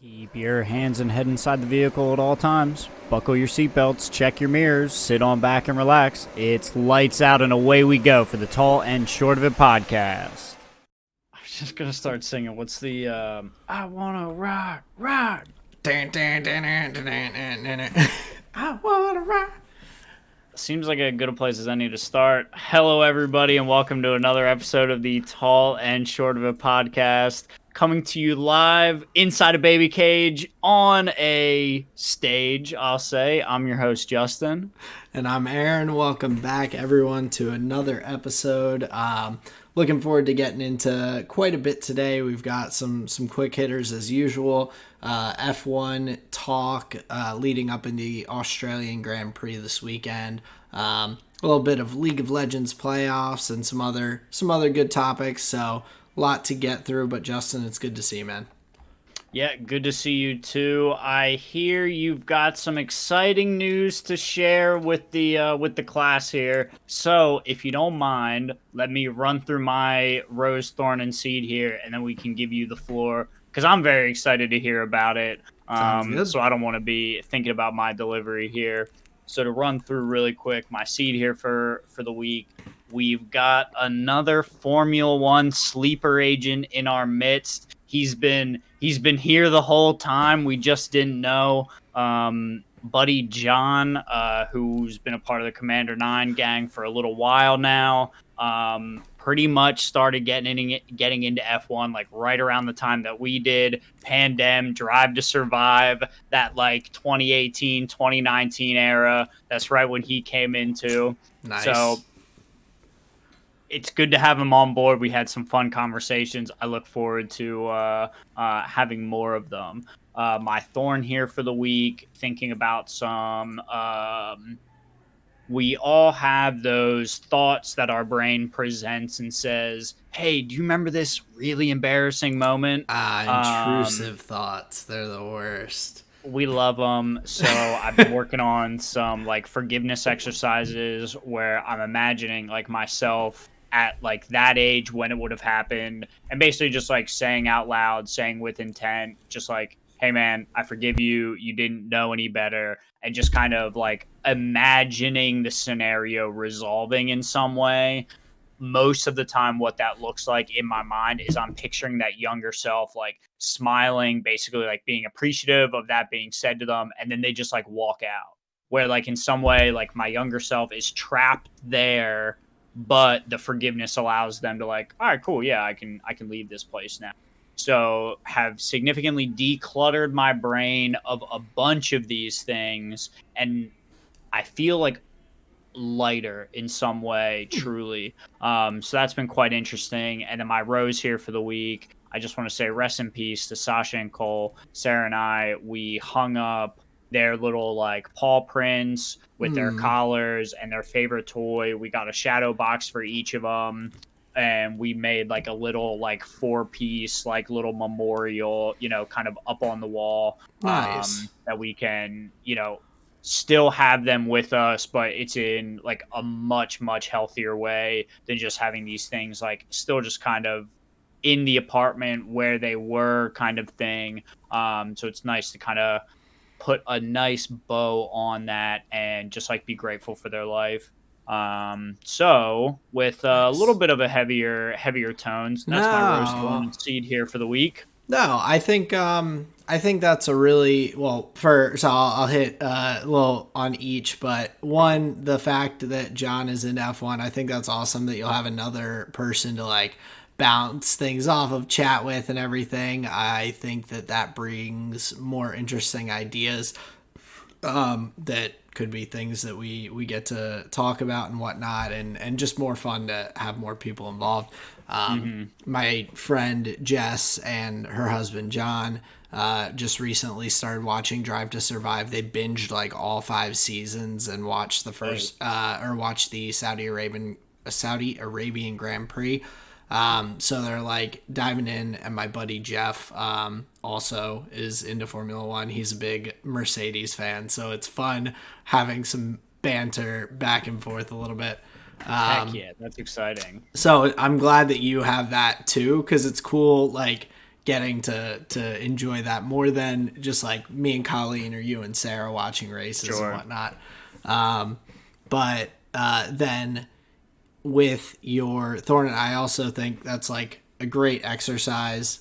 Keep your hands and head inside the vehicle at all times. Buckle your seatbelts, check your mirrors, sit on back and relax. It's lights out and away we go for the Tall and Short of It podcast. I was just going to start singing. What's the, I want to rock, rock. I want to rock. Seems like a good place as any to start. Hello, everybody, and welcome to another episode of the Tall and Short of It podcast. Coming to you live inside a baby cage on a stage, I'll say. I'm your host, Justin. And I'm Aaron. Welcome back, everyone, to another episode. Looking forward to getting into quite a bit today. We've got some quick hitters as usual. F1 talk leading up in the Australian Grand Prix this weekend. A little bit of League of Legends playoffs and some other good topics. So a lot to get through, but Justin, it's good to see you, man. Yeah, good to see you too. I hear you've got some exciting news to share with the class here. So, if you don't mind, let me run through my rose, thorn, and seed here, and then we can give you the floor because I'm very excited to hear about it. So I don't want to be thinking about my delivery here. So to run through really quick, my seed here for the week. We've got another Formula One sleeper agent in our midst. He's been here the whole time. We just didn't know. Buddy John, who's been a part of the Commander 9 gang for a little while now, pretty much started getting into F1 like right around the time that we did. Pandem, Drive to Survive, that like 2018, 2019 era. That's right when he came into. Nice. So it's good to have him on board. We had some fun conversations. I look forward to having more of them. My thorn here for the week, thinking about some... we all have those thoughts that our brain presents and says, hey, do you remember this really embarrassing moment? Intrusive thoughts. They're the worst. We love them. So I've been working on some like forgiveness exercises where I'm imagining like myself at like that age when it would have happened, and basically just like saying out loud, saying with intent, just like, hey man, I forgive you. You didn't know any better. And just kind of like imagining the scenario resolving in some way. Most of the time, what that looks like in my mind is I'm picturing that younger self, like smiling, basically like being appreciative of that being said to them. And then they just like walk out where like in some way, like my younger self is trapped there, but the forgiveness allows them to like, all right, cool. Yeah, I can leave this place now. So have significantly decluttered my brain of a bunch of these things. And I feel like lighter in some way, truly. So that's been quite interesting. And then my rose here for the week, I just want to say rest in peace to Sasha and Cole. Sarah and I, we hung up their little like paw prints with their collars and their favorite toy. We got a shadow box for each of them. And we made like a little like 4-piece like little memorial, kind of up on the wall. Nice. That we can, still have them with us, but it's in like a much, much healthier way than just having these things like still just kind of in the apartment where they were kind of thing. So it's nice to kind of put a nice bow on that and just like be grateful for their life. So with a little bit of a heavier tones, that's my rose thorn seed here for the week. No, I think that's a really so I'll hit a little on each, but one, the fact that John is in F1, I think that's awesome that you'll have another person to like bounce things off of, chat with, and everything. I think that brings more interesting ideas that could be things that we get to talk about and whatnot, and just more fun to have more people involved. My friend Jess and her husband John just recently started watching Drive to Survive. They binged like all 5 seasons and watched the first watched the Saudi Arabian Grand Prix. So they're like diving in, and my buddy Jeff also is into Formula One. He's a big Mercedes fan, so it's fun having some banter back and forth a little bit. Heck yeah, that's exciting. So I'm glad that you have that too, because it's cool. Like getting to enjoy that more than just like me and Colleen or you and Sarah watching races and whatnot. But then with your Thorn, I also think that's like a great exercise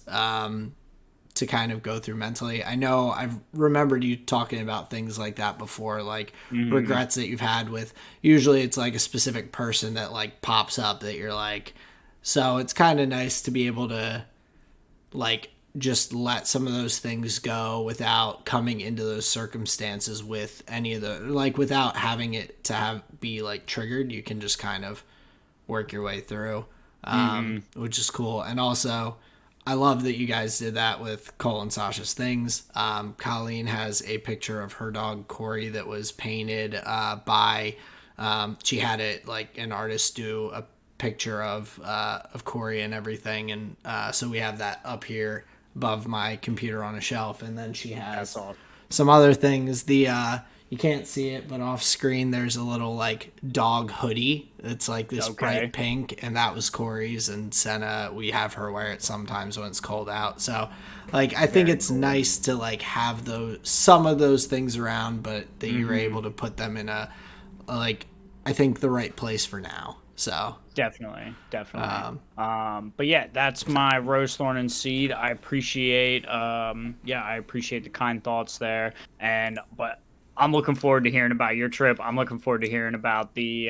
to kind of go through mentally. I know I've remembered you talking about things like that before, like regrets that you've had with, usually it's like a specific person that like pops up that you're like, so it's kind of nice to be able to like just let some of those things go without coming into those circumstances with any of the, like without having it to have be like triggered. You can just kind of work your way through, which is cool. And also I love that you guys did that with Cole and Sasha's things. Colleen has a picture of her dog Corey that was painted by she had it like an artist do a picture of Corey and everything, and so we have that up here above my computer on a shelf. And then she has some other things. You can't see it, but off screen there's a little like dog hoodie. It's like this bright pink, and that was Corey's. And Senna, we have her wear it sometimes when it's cold out. So like I think it's nice to like have some of those things around, but that you're able to put them in a like I think the right place for now. So definitely. But yeah, that's my Rose, Thorn, and Seed. I appreciate I appreciate the kind thoughts there, but I'm looking forward to hearing about your trip. I'm looking forward to hearing about the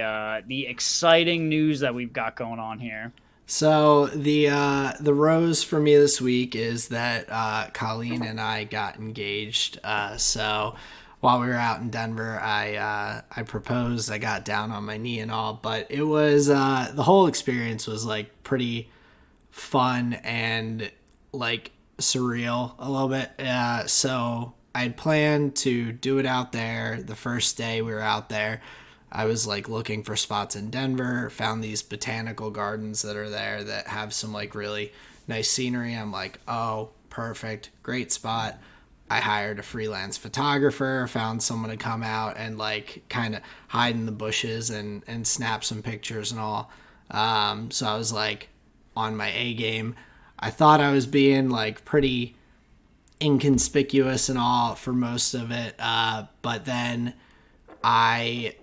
exciting news that we've got going on here. So the rose for me this week is that Colleen and I got engaged. So while we were out in Denver, I proposed. I got down on my knee and all, but it was the whole experience was like pretty fun and like surreal a little bit. So I had planned to do it out there. The first day we were out there, I was like looking for spots in Denver, found these botanical gardens that are there that have some like really nice scenery. I'm like, oh, perfect, great spot. I hired a freelance photographer, found someone to come out and like kind of hide in the bushes and snap some pictures and all. So I was like on my A game. I thought I was being like pretty inconspicuous and all for most of it, but then I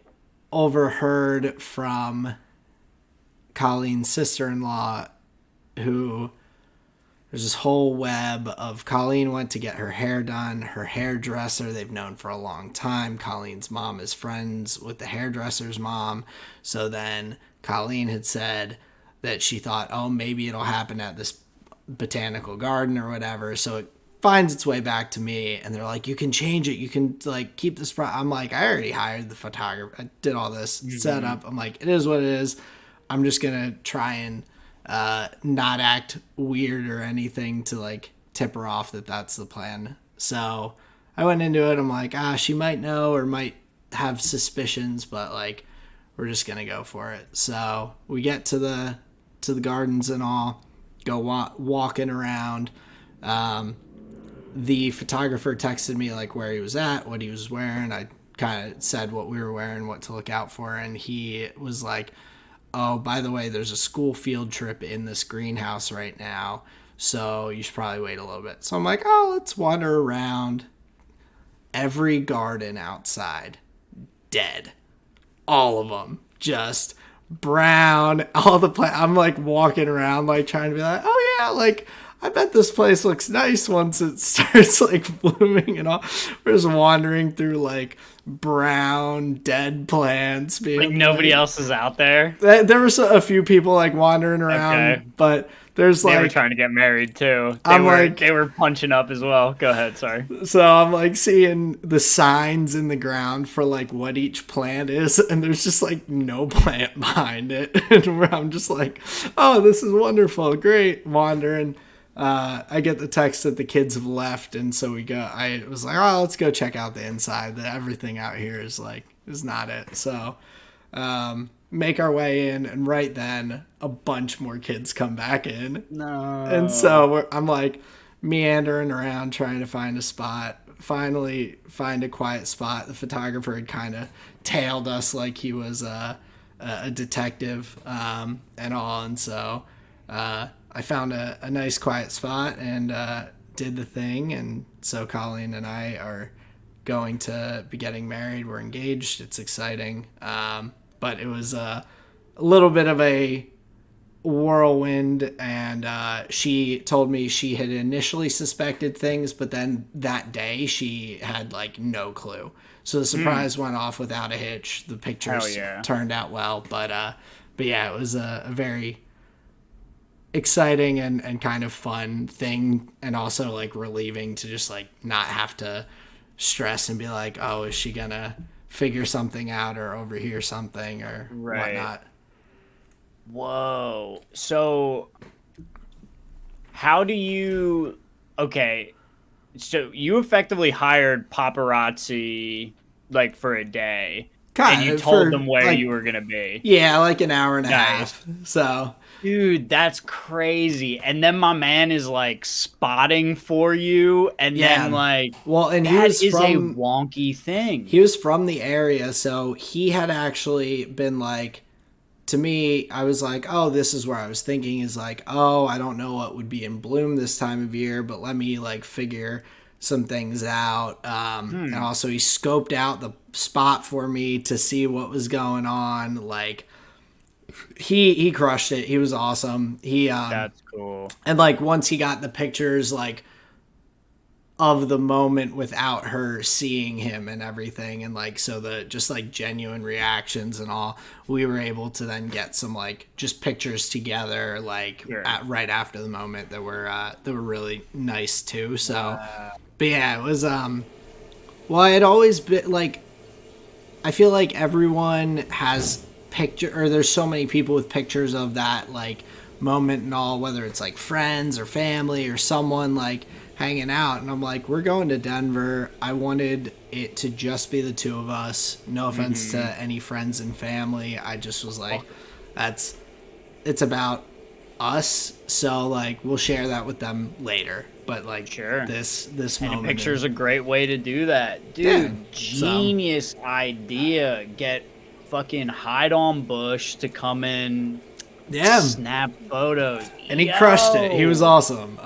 overheard from Colleen's sister-in-law, who there's this whole web of Colleen went to get her hair done. Her hairdresser they've known for a long time. Colleen's mom is friends with the hairdresser's mom. So then Colleen had said that she thought, oh, maybe it'll happen at this botanical garden or whatever. So it finds its way back to me, and they're like, you can change it, you can like keep this I'm like, I already hired the photographer, I did all this setup. I'm like, it is what it is. I'm just gonna try and not act weird or anything to like tip her off that that's the plan. So I went into it, I'm like, she might know or might have suspicions, but like we're just gonna go for it. So we get to the gardens and all, go walking around. The photographer texted me like where he was at, what he was wearing. I kind of said what we were wearing, what to look out for, and he was like, oh, by the way, there's a school field trip in this greenhouse right now, so you should probably wait a little bit. So I'm like, oh, let's wander around. Every garden outside, dead. All of them, just brown. All the plants. I'm like walking around like trying to be like, oh yeah, like I bet this place looks nice once it starts like blooming and all. We're just wandering through like brown dead plants. Being like nobody else is out there. There was a few people like wandering around, but there's like they were trying to get married too. They were punching up as well. Go ahead, sorry. So I'm like seeing the signs in the ground for like what each plant is, and there's just like no plant behind it. And I'm just like, oh, this is wonderful, great, wandering. I get the text that the kids have left, and so I was like, oh, let's go check out the inside. Everything out here is not it. So make our way in, and right then a bunch more kids come back in. No. And so I'm like meandering around trying to find a spot. Finally find a quiet spot. The photographer had kind of tailed us like he was a detective and all, and so I found a nice quiet spot and did the thing. And so Colleen and I are going to be getting married. We're engaged. It's exciting. But it was a little bit of a whirlwind, and she told me she had initially suspected things, but then that day she had like no clue. So the surprise went off without a hitch. The pictures turned out well, but yeah, it was a very exciting and kind of fun thing, and also like relieving to just like not have to stress and be like, oh, is she gonna figure something out or overhear something or whatnot. Whoa. So how do you okay, so you effectively hired paparazzi like for a day, and you told them where you were gonna be. Yeah, like an hour and a half. So dude, that's crazy. And then my man is like spotting for you, and then like, well, and that is a wonky thing. He was from the area, so he had actually been like, to me, I was like, oh, this is where I was thinking is like, oh, I don't know what would be in bloom this time of year, but let me like figure some things out. And also he scoped out the spot for me to see what was going on. Like, he crushed it. He was awesome. That's cool. And like once he got the pictures like of the moment without her seeing him and everything, and like so the just like genuine reactions and all, we were able to then get some like just pictures together like right after the moment that were really nice too. So but yeah, it was well, I had always been like, I feel like everyone has there's so many people with pictures of that like moment and all, whether it's like friends or family or someone like hanging out, and I'm like, we're going to Denver. I wanted it to just be the two of us. No offense to any friends and family. I just was like, it's about us. So like we'll share that with them later. But like this moment. And a picture is a great way to do that. Dude, genius idea. Get fucking hide on bush to come in, snap photos, and he crushed it. He was awesome.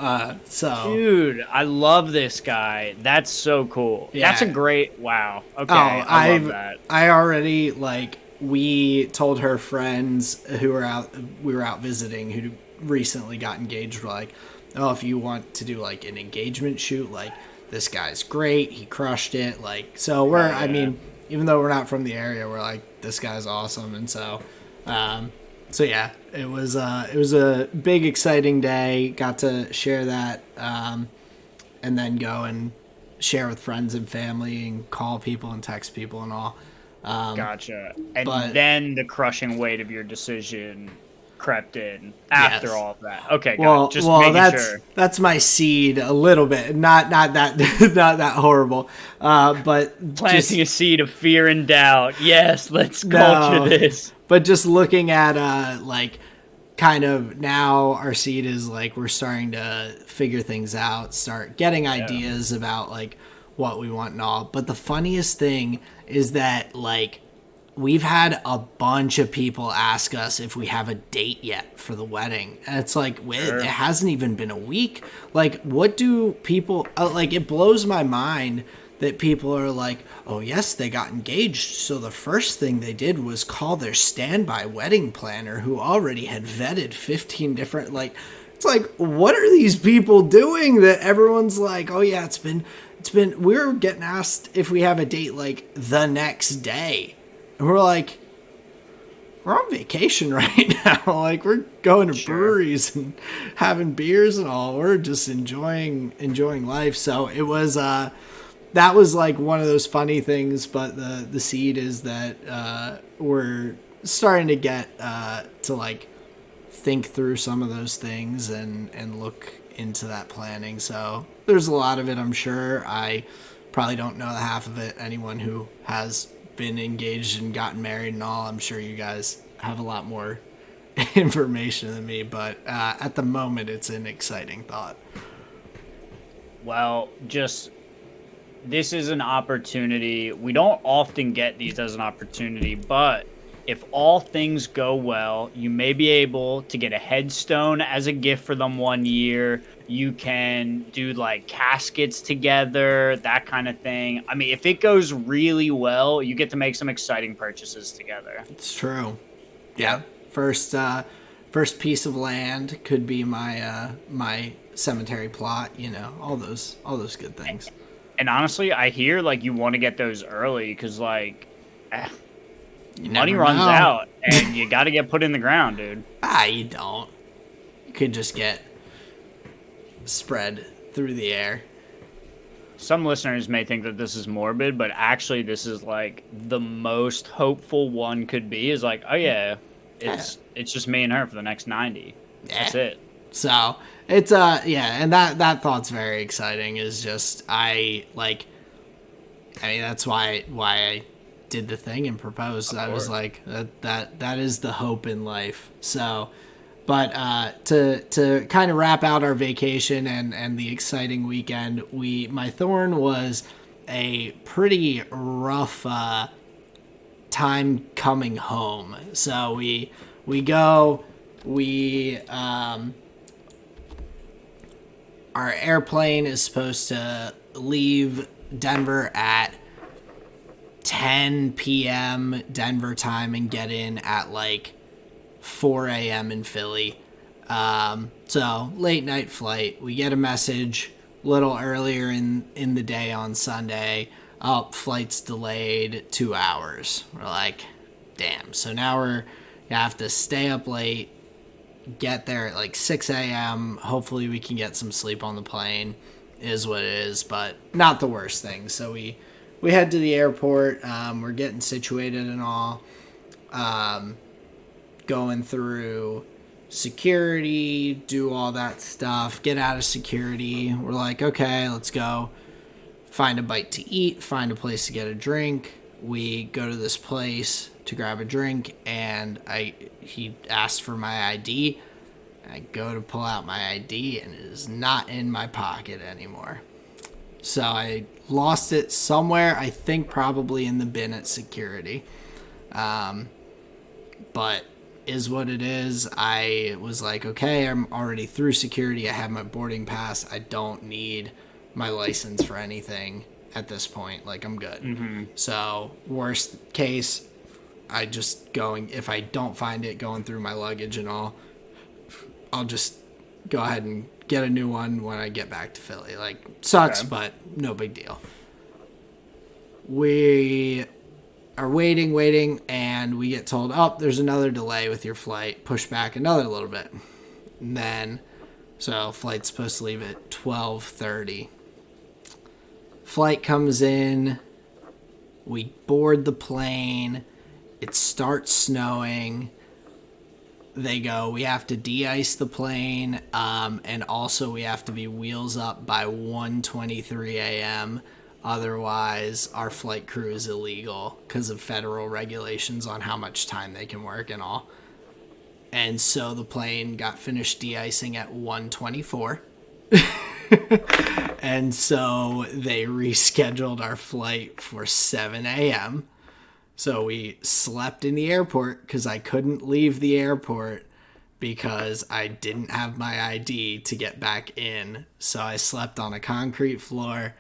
Dude, I love this guy. That's so cool. That's a great wow. Okay, I love that. I already like, we told her friends who were out, we were out visiting, who recently got engaged, were like, oh, if you want to do like an engagement shoot, like this guy's great. He crushed it. Like, so we're I mean, even though we're not from the area, we're like, this guy's awesome. And so yeah, it was a big, exciting day. Got to share that, and then go and share with friends and family and call people and text people and all. Gotcha. And then the crushing weight of your decision crept in after all of that. Okay, just making sure. That's my seed a little bit. Not that not that horrible. But planting a seed of fear and doubt. Yes, let's culture this. But just looking at like kind of now our seed is like we're starting to figure things out, start getting ideas about like what we want and all. But the funniest thing is that like we've had a bunch of people ask us if we have a date yet for the wedding. And it's like, it hasn't even been a week. Like, what do people, like, it blows my mind that people are like, oh, yes, they got engaged. So the first thing they did was call their standby wedding planner who already had vetted 15 different, like, it's like, what are these people doing that everyone's like, oh, yeah, it's been, we're getting asked if we have a date, like, the next day. And we're like, we're on vacation right now. Like, we're going to breweries and having beers and all. We're just enjoying life. So it was, that was like one of those funny things. But the seed is that we're starting to get to like think through some of those things and look into that planning. So there's a lot of it, I'm sure. I probably don't know the half of it. Anyone who has been engaged and gotten married and all, I'm sure you guys have a lot more information than me, but at the moment it's an exciting thought. Well, this is an opportunity. We don't often get these as an opportunity, but if all things go well, you may be able to get a headstone as a gift for them 1 year. You can do like caskets together, that kind of thing. I mean, if it goes really well, you get to make some exciting purchases together. It's true. Yeah. First piece of land could be my cemetery plot. All those good things. And honestly, I hear like you want to get those early because like money runs out and you got to get put in the ground, dude. You don't. You could just get spread through the air. Some listeners may think that this is morbid, but actually this is like the most hopeful one could be is like, oh yeah, it's just me and her for the next 90. Yeah. That's it. So it's and that thought's very exciting. Is just that's why I did the thing and proposed. I was like that is the hope in life. So, but to kind of wrap out our vacation and the exciting weekend, my thorn was a pretty rough time coming home. So we our airplane is supposed to leave Denver at 10 p.m. Denver time and get in at like 4 a.m. in Philly. So late night flight. We get a message a little earlier in the day on Sunday. Oh, flight's delayed 2 hours. We're like, damn. So now you have to stay up late, get there at like 6 a.m. Hopefully we can get some sleep on the plane. Is what it is, but not the worst thing. So we head to the airport. We're getting situated and all. Going through security, do all that stuff, get out of security. We're like, okay, let's go find a bite to eat, find a place to get a drink. We go to this place to grab a drink, and he asked for my ID. I go to pull out my ID, and it is not in my pocket anymore. So I lost it somewhere, I think probably in the bin at security. But is what it is. I was like, okay, I'm already through security. I have my boarding pass. I don't need my license for anything at this point. Like, I'm good. Mm-hmm. So worst case, if I don't find it going through my luggage and all, I'll just go ahead and get a new one when I get back to Philly. Like, sucks, okay, but no big deal. We are waiting, and we get told, oh, there's another delay with your flight. Push back another little bit. And then, so flight's supposed to leave at 12:30. Flight comes in. We board the plane. It starts snowing. They go, we have to de-ice the plane, and also we have to be wheels up by 1:23 a.m., otherwise our flight crew is illegal because of federal regulations on how much time they can work and all. And so the plane got finished de-icing at 1:24. And so they rescheduled our flight for 7 a.m., so we slept in the airport because I couldn't leave the airport because I didn't have my ID to get back in. So I slept on a concrete floor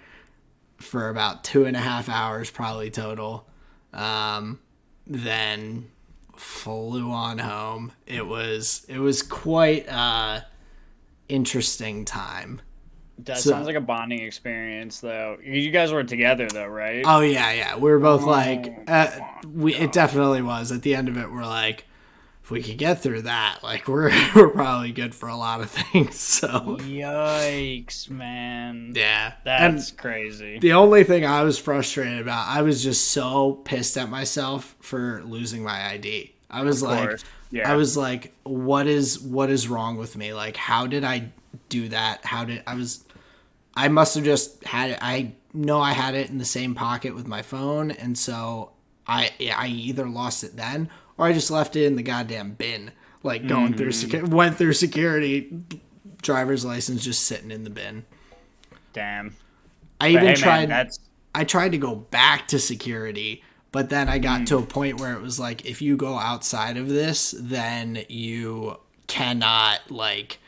for about 2.5 hours, probably total. Then flew on home. It was quite interesting time. That sounds like a bonding experience, though. You guys were together, though, right? Oh, yeah. We were both it definitely was. At the end of it, we're like, if we could get through that, like, we're probably good for a lot of things. So yikes, man. Yeah. That's crazy. The only thing I was frustrated about, I was just so pissed at myself for losing my ID. I was like, what is wrong with me? Like, how did I do that? I must have just had it. I know I had it in the same pocket with my phone, and so I either lost it then or I just left it in the goddamn bin. Like, going went through security, driver's license just sitting in the bin. Damn. I tried to go back to security, But then I got to a point where it was like, if you go outside of this, then you cannot like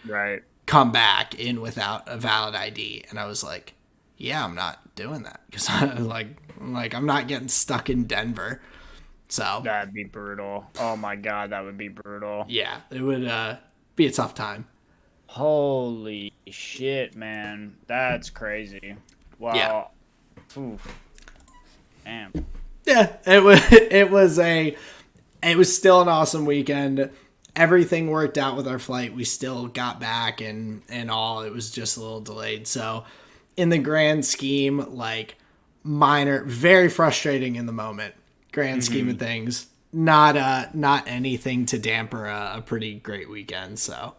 come back in without a valid ID. And I was like, yeah, I'm not doing that, because I'm not getting stuck in Denver. So that'd be brutal. Oh my God, that would be brutal. Yeah, it would be a tough time. Holy shit, man. That's crazy. Wow. Yeah. Oof. Damn. Yeah, it was still an awesome weekend. Everything worked out with our flight. We still got back and all. It was just a little delayed. So in the grand scheme, like, minor, very frustrating in the moment. Grand scheme of things. Not anything to damper a pretty great weekend. So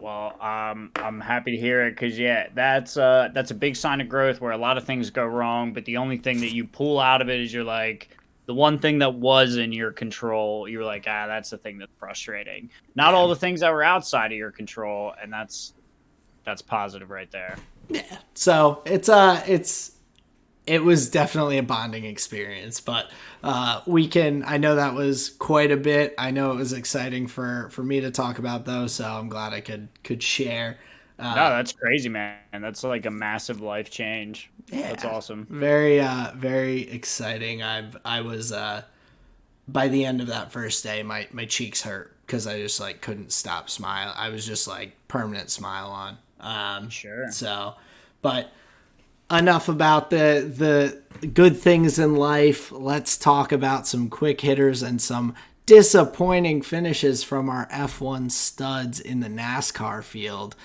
well, I'm happy to hear it, because that's a big sign of growth where a lot of things go wrong, but the only thing that you pull out of it is you're like, the one thing that was in your control, you're like, that's the thing that's frustrating. Not all the things that were outside of your control, and that's positive right there. Yeah. So it was definitely a bonding experience, but I know that was quite a bit. I know it was exciting for me to talk about, though, so I'm glad I could share. No, that's crazy, man. That's like a massive life change. Yeah, that's awesome. Very, very exciting. I was by the end of that first day, my cheeks hurt because I just like couldn't stop smiling. I was just like permanent smile on. Sure. So, but enough about the good things in life. Let's talk about some quick hitters and some disappointing finishes from our F1 studs in the NASCAR field.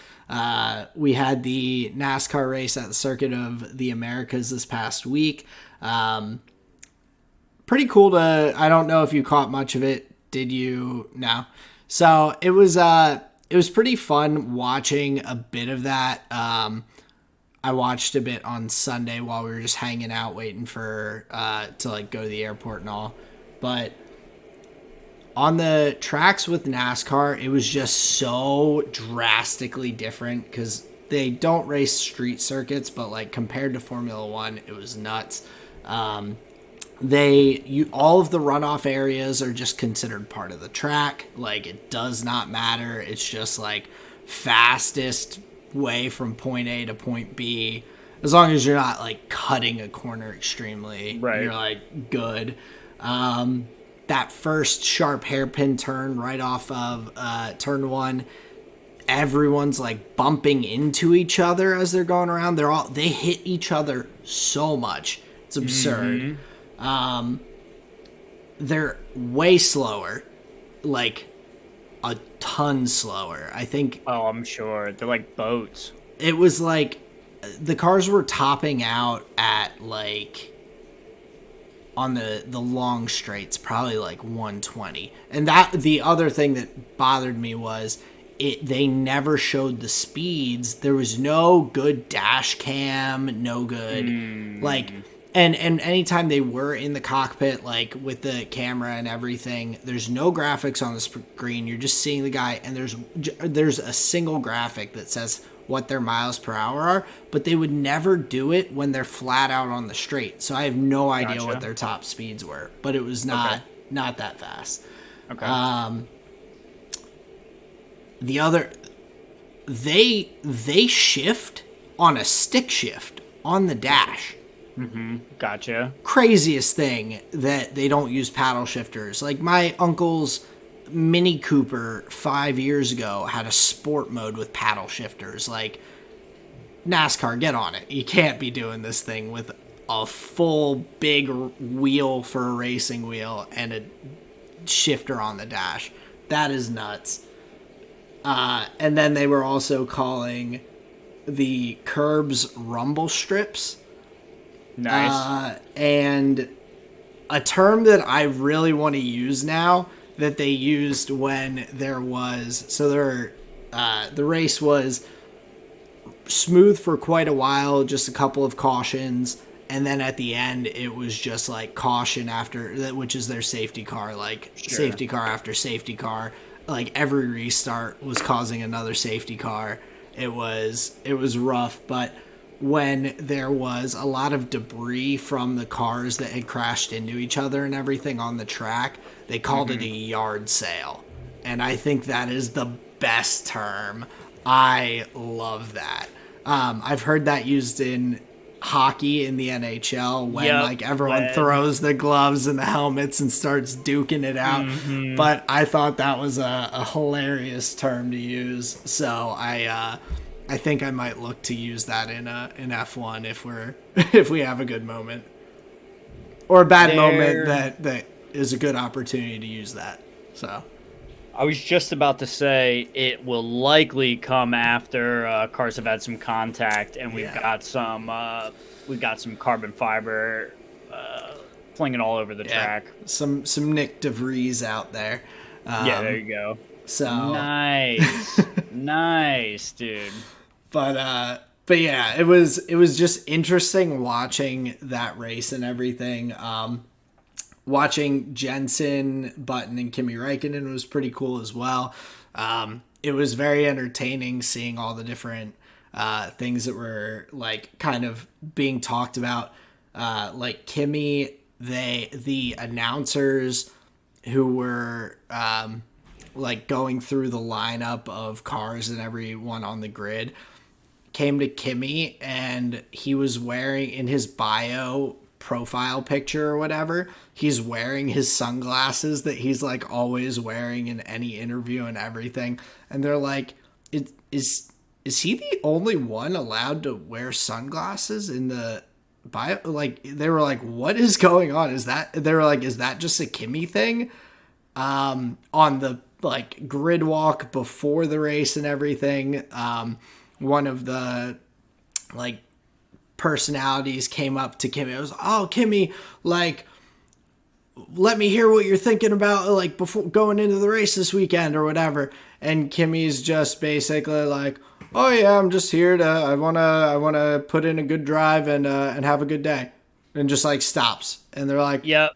We had the NASCAR race at the Circuit of the Americas this past week. Pretty cool I don't know if you caught much of it. Did you? No. So it was pretty fun watching a bit of that. I watched a bit on Sunday while we were just hanging out, waiting for to like go to the airport and all. But on the tracks with NASCAR, it was just so drastically different because they don't race street circuits, but like compared to Formula One, it was nuts. All of the runoff areas are just considered part of the track. Like, it does not matter. It's just like fastest way from point A to point B. As long as you're not like cutting a corner extremely, you're like good. That first sharp hairpin turn right off of turn one, everyone's like bumping into each other as they're going around. They hit each other so much. It's absurd. They're way slower, like a ton slower. I think. Oh, I'm sure. They're like boats. It was like the cars were topping out at like on the long straights, probably like 120. And that the other thing that bothered me was they never showed the speeds. There was no good dash cam, no good like. And anytime they were in the cockpit, like with the camera and everything, there's no graphics on the screen. You're just seeing the guy, and there's a single graphic that says what their miles per hour are, but they would never do it when they're flat out on the straight. So I have no idea what their top speeds were, but it was not that fast. Okay. The other, they shift on a stick shift on the dash. Gotcha. Craziest thing that they don't use paddle shifters. Like my uncle's Mini Cooper 5 years ago had a sport mode with paddle shifters. Like, NASCAR, get on it. You can't be doing this thing with a full big wheel for a racing wheel and a shifter on the dash. That is nuts. And then they were also calling the curbs rumble strips. Nice. And a term that I really want to use now that they used when there was... So the race was smooth for quite a while, just a couple of cautions, and then at the end it was just like caution after, which is their safety car, like safety car after safety car. Like every restart was causing another safety car. It was rough, but when there was a lot of debris from the cars that had crashed into each other and everything on the track. They called it a yard sale. And I think that is the best term. I love that. I've heard that used in hockey in the NHL when like everyone throws the gloves and the helmets and starts duking it out. But I thought that was a hilarious term to use. So I think I might look to use that in F1 if we have a good moment or a bad moment that is a good opportunity to use that. So I was just about to say it will likely come after cars have had some contact and we've got some carbon fiber flinging all over the track. Some Nick DeVries out there. There you go. So nice, nice, dude. But yeah, it was just interesting watching that race and everything. Watching Jensen, Button, and Kimi Räikkönen was pretty cool as well. It was very entertaining seeing all the different things that were like kind of being talked about. Like Kimi, the announcers who were like going through the lineup of cars and everyone on the grid came to Kimi, and he was wearing in his bio profile picture or whatever, he's wearing his sunglasses that he's like always wearing in any interview and everything. And they're like, is he the only one allowed to wear sunglasses in the bio? Like, they were like, what is going on? They were like, is that just a Kimi thing? On the like grid walk before the race and everything, one of the like personalities came up to Kimi. It was, oh, Kimi, like, let me hear what you're thinking about, like, before going into the race this weekend or whatever. And Kimi's just basically like, oh yeah, I'm just here to, I wanna put in a good drive and have a good day, and just like stops. And they're like, yep.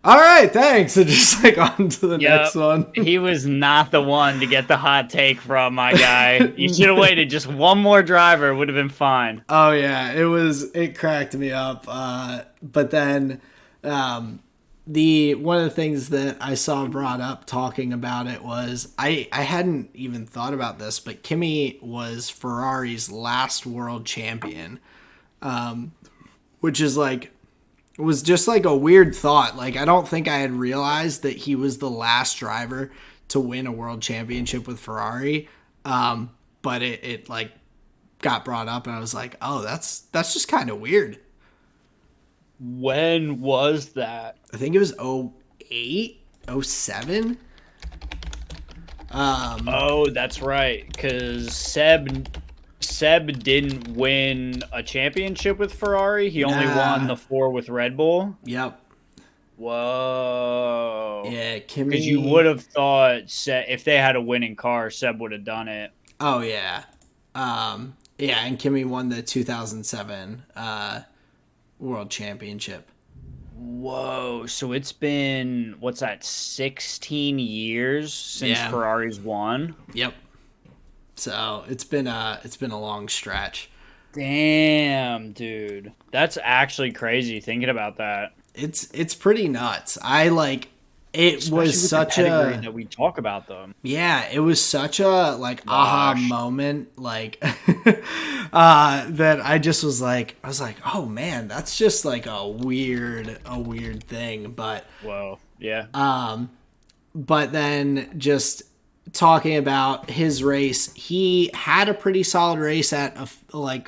All right, thanks. And just like on to the next one. He was not the one to get the hot take from, my guy. You should have waited just one more driver, would have been fine. Oh yeah, it cracked me up. But then one of the things that I saw brought up talking about it was I hadn't even thought about this, but Kimi was Ferrari's last world champion, which is like, it was just like a weird thought. Like, I don't think I had realized that he was the last driver to win a world championship with Ferrari. But it like got brought up and I was like, oh, that's just kind of weird. When was that? I think it was 08, 07. Oh, that's right. Because Seb didn't win a championship with Ferrari. He only won the 4 with Red Bull. Yep. Whoa. Yeah, Kimi. Because you would have thought if they had a winning car, Seb would have done it. Oh, yeah. Yeah, and Kimi won the 2007 World Championship. Whoa. So it's been, 16 years since Ferrari's won? Yep. So it's been a long stretch. Damn, dude. That's actually crazy thinking about that. It's pretty nuts. I like it. Especially was such a that we talk about them. Yeah, it was such a like aha moment, like that I just was like, oh man, that's just like a weird thing. But whoa, yeah. But then just talking about his race, he had a pretty solid race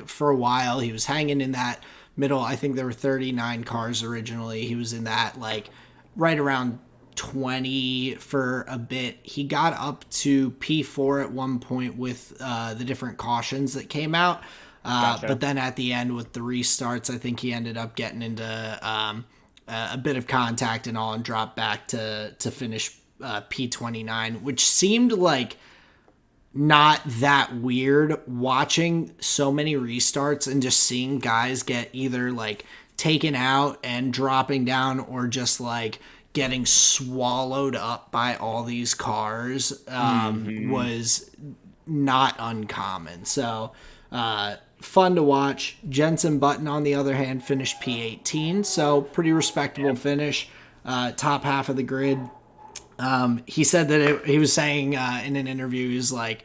for a while. He was hanging in that middle. I think there were 39 cars originally. He was in that like right around 20 for a bit. He got up to P4 at one point with the different cautions that came out. Gotcha. But then at the end with the restarts, I think he ended up getting into a bit of contact and all and dropped back to finish P29, which seemed like not that weird watching so many restarts and just seeing guys get either like taken out and dropping down or just like getting swallowed up by all these cars was not uncommon. So fun to watch. Jensen Button, on the other hand, finished P18, so pretty respectable finish. Top half of the grid. He said that he was saying in an interview, he was like,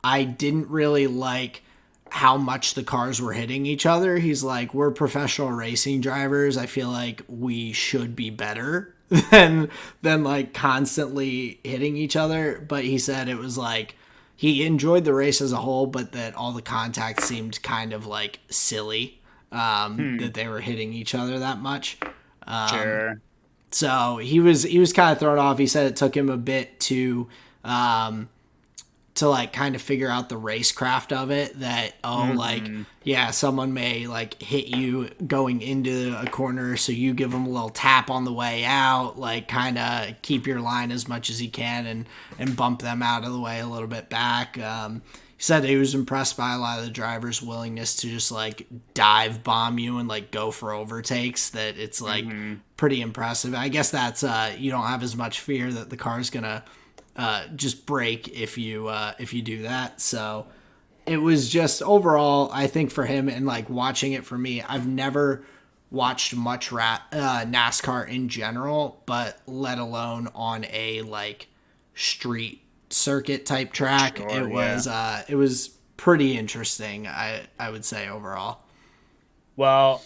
I didn't really like how much the cars were hitting each other. He's like, we're professional racing drivers. I feel like we should be better than like constantly hitting each other. But he said it was like he enjoyed the race as a whole, but that all the contact seemed kind of like silly, that they were hitting each other that much. Sure. So he was kind of thrown off. He said it took him a bit to like kind of figure out the racecraft of it, that like, yeah, someone may like hit you going into a corner, so you give them a little tap on the way out, like kind of keep your line as much as you can and bump them out of the way a little bit back. He said he was impressed by a lot of the drivers' willingness to just like dive bomb you and like go for overtakes, that it's like pretty impressive. I guess that's you don't have as much fear that the car's gonna just break if you do that. So it was just overall, I think for him, and like watching it for me, I've never watched much NASCAR in general, but let alone on a like street circuit type track. Sure, it was pretty interesting, I would say, overall. Well,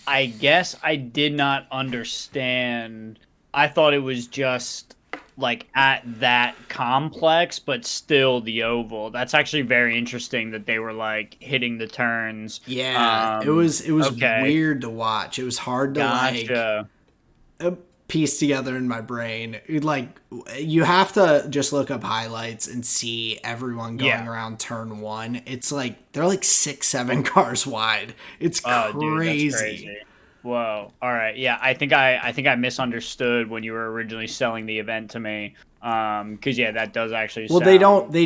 I guess I did not understand. I thought it was just like at that complex, but still the oval. That's actually very interesting that they were like hitting the turns. Yeah, it was weird to watch. It was hard to like piece together in my brain. Like, you have to just look up highlights and see everyone going around turn one. It's like they're like 6-7 cars wide. It's crazy. Dude, that's crazy. Whoa. All right. Yeah, I think I misunderstood when you were originally selling the event to me. Because that does actually. Well, they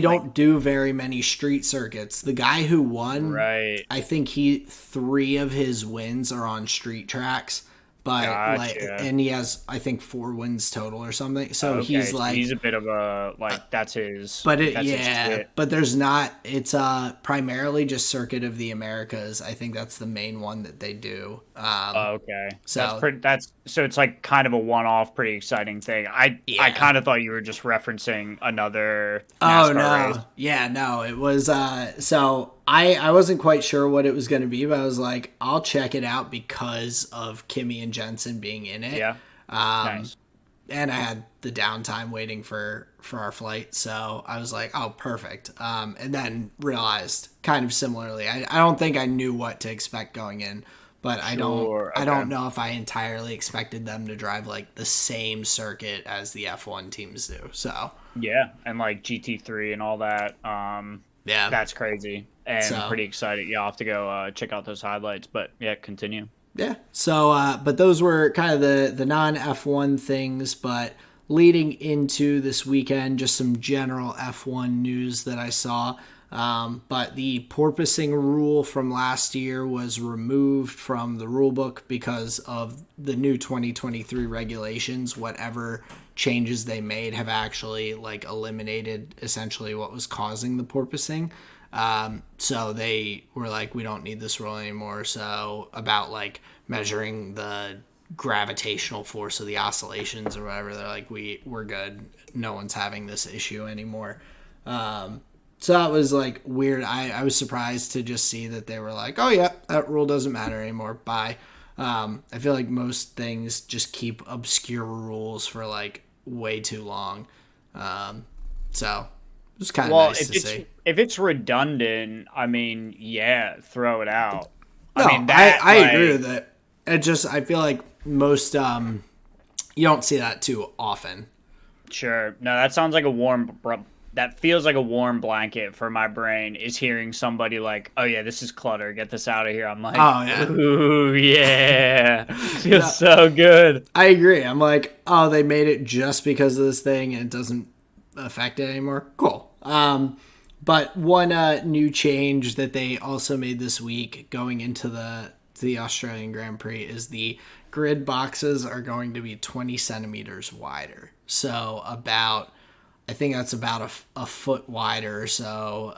don't do very many street circuits. The guy who won, right? I think 3 of his wins are on street tracks. But like, and he has, I think, 4 wins total or something. So he's like, he's a bit of a like that's his. But but there's not. It's primarily just Circuit of the Americas. I think that's the main one that they do. Okay. So so it's like kind of a one-off, pretty exciting thing. I kind of thought you were just referencing another NASCAR race. Yeah, no, it was. So I wasn't quite sure what it was going to be, but I was like, I'll check it out because of Kimmy and Jensen being in it. Yeah. Nice. And I had the downtime waiting for our flight, so I was like, oh, perfect. And then realized kind of similarly, I don't think I knew what to expect going in, but I don't know if I entirely expected them to drive like the same circuit as the F1 teams do. So yeah, and like GT3 and all that. Yeah, that's crazy and pretty excited. Yeah, I'll have to go check out those highlights. But yeah, continue. Yeah. So, but those were kind of the non-F1 things. But leading into this weekend, just some general F1 news that I saw. But the porpoising rule from last year was removed from the rule book because of the new 2023 regulations. Whatever changes they made have actually like eliminated essentially what was causing the porpoising. So they were like, we don't need this rule anymore. So about like measuring the gravitational force of the oscillations or whatever, they're like, we're good. No one's having this issue anymore. So that was like weird. I was surprised to just see that they were like, oh yeah, that rule doesn't matter anymore. Bye. I feel like most things just keep obscure rules for like way too long. So it was kind of nice to see. If it's redundant, I mean, yeah, throw it out. No, I agree with it. I feel like most, you don't see that too often. Sure. No, that sounds like that feels like a warm blanket for my brain, is hearing somebody like, oh yeah, this is clutter. Get this out of here. I'm like, oh yeah. Ooh, yeah. Feels so good. I agree. I'm like, oh, they made it just because of this thing and it doesn't affect it anymore. Cool. But one new change that they also made this week going into the Australian Grand Prix is the grid boxes are going to be 20 centimeters wider. So I think that's about a foot wider or so,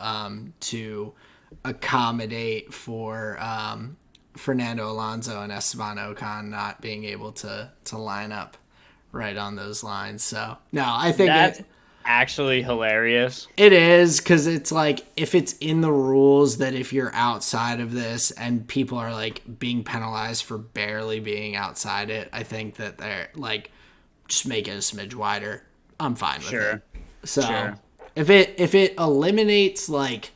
to accommodate for Fernando Alonso and Esteban Ocon not being able to line up right on those lines. So no, I think That's actually hilarious. it is, because it's like, if it's in the rules that if you're outside of this and people are like being penalized for barely being outside it, I think that they're like, just make it a smidge wider. I'm fine with it. So Sure. if it eliminates, like,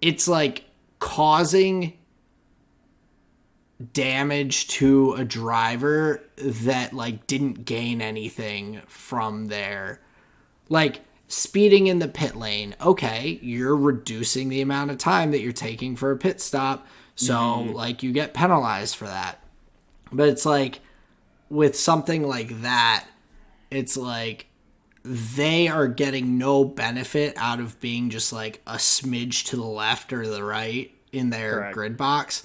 it's like causing damage to a driver that like didn't gain anything from their, like, speeding in the pit lane. Okay, you're reducing the amount of time that you're taking for a pit stop, so like you get penalized for that. But it's like, with something like that, it's like they are getting no benefit out of being just like a smidge to the left or the right in their Correct. grid box.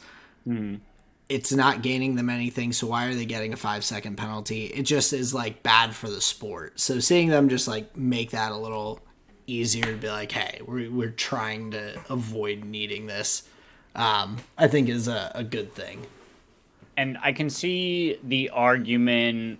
It's not gaining them anything, so why are they getting a 5-second penalty? It just is like bad for the sport. So seeing them just like make that a little easier to be like, hey, we're trying to avoid needing this, I think is a good thing. And I can see the argument,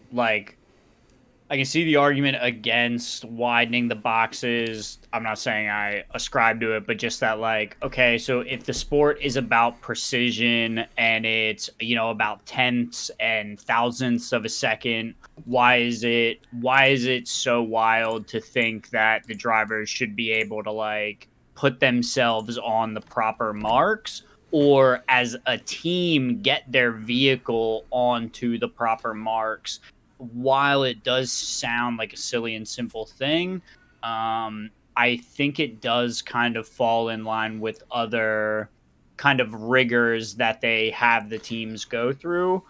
against widening the boxes. I'm not saying I ascribe to it, but just that, like, okay, so if the sport is about precision and it's, about tenths and thousandths of a second, why is it so wild to think that the drivers should be able to, like, put themselves on the proper marks, or as a team get their vehicle onto the proper marks? While it does sound like a silly and simple thing, I think it does kind of fall in line with other kind of rigors that they have the teams go through.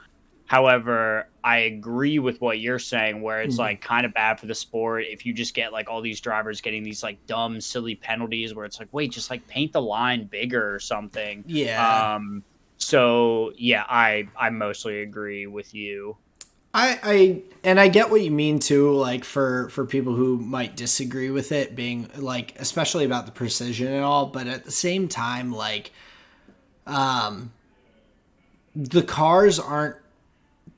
However, I agree with what you're saying, where it's like kind of bad for the sport if you just get like all these drivers getting these like dumb, silly penalties where it's like, wait, just like paint the line bigger or something. Yeah. So yeah, I mostly agree with you. I get what you mean too, like for people who might disagree with it being like, especially about the precision and all, but at the same time, like, the cars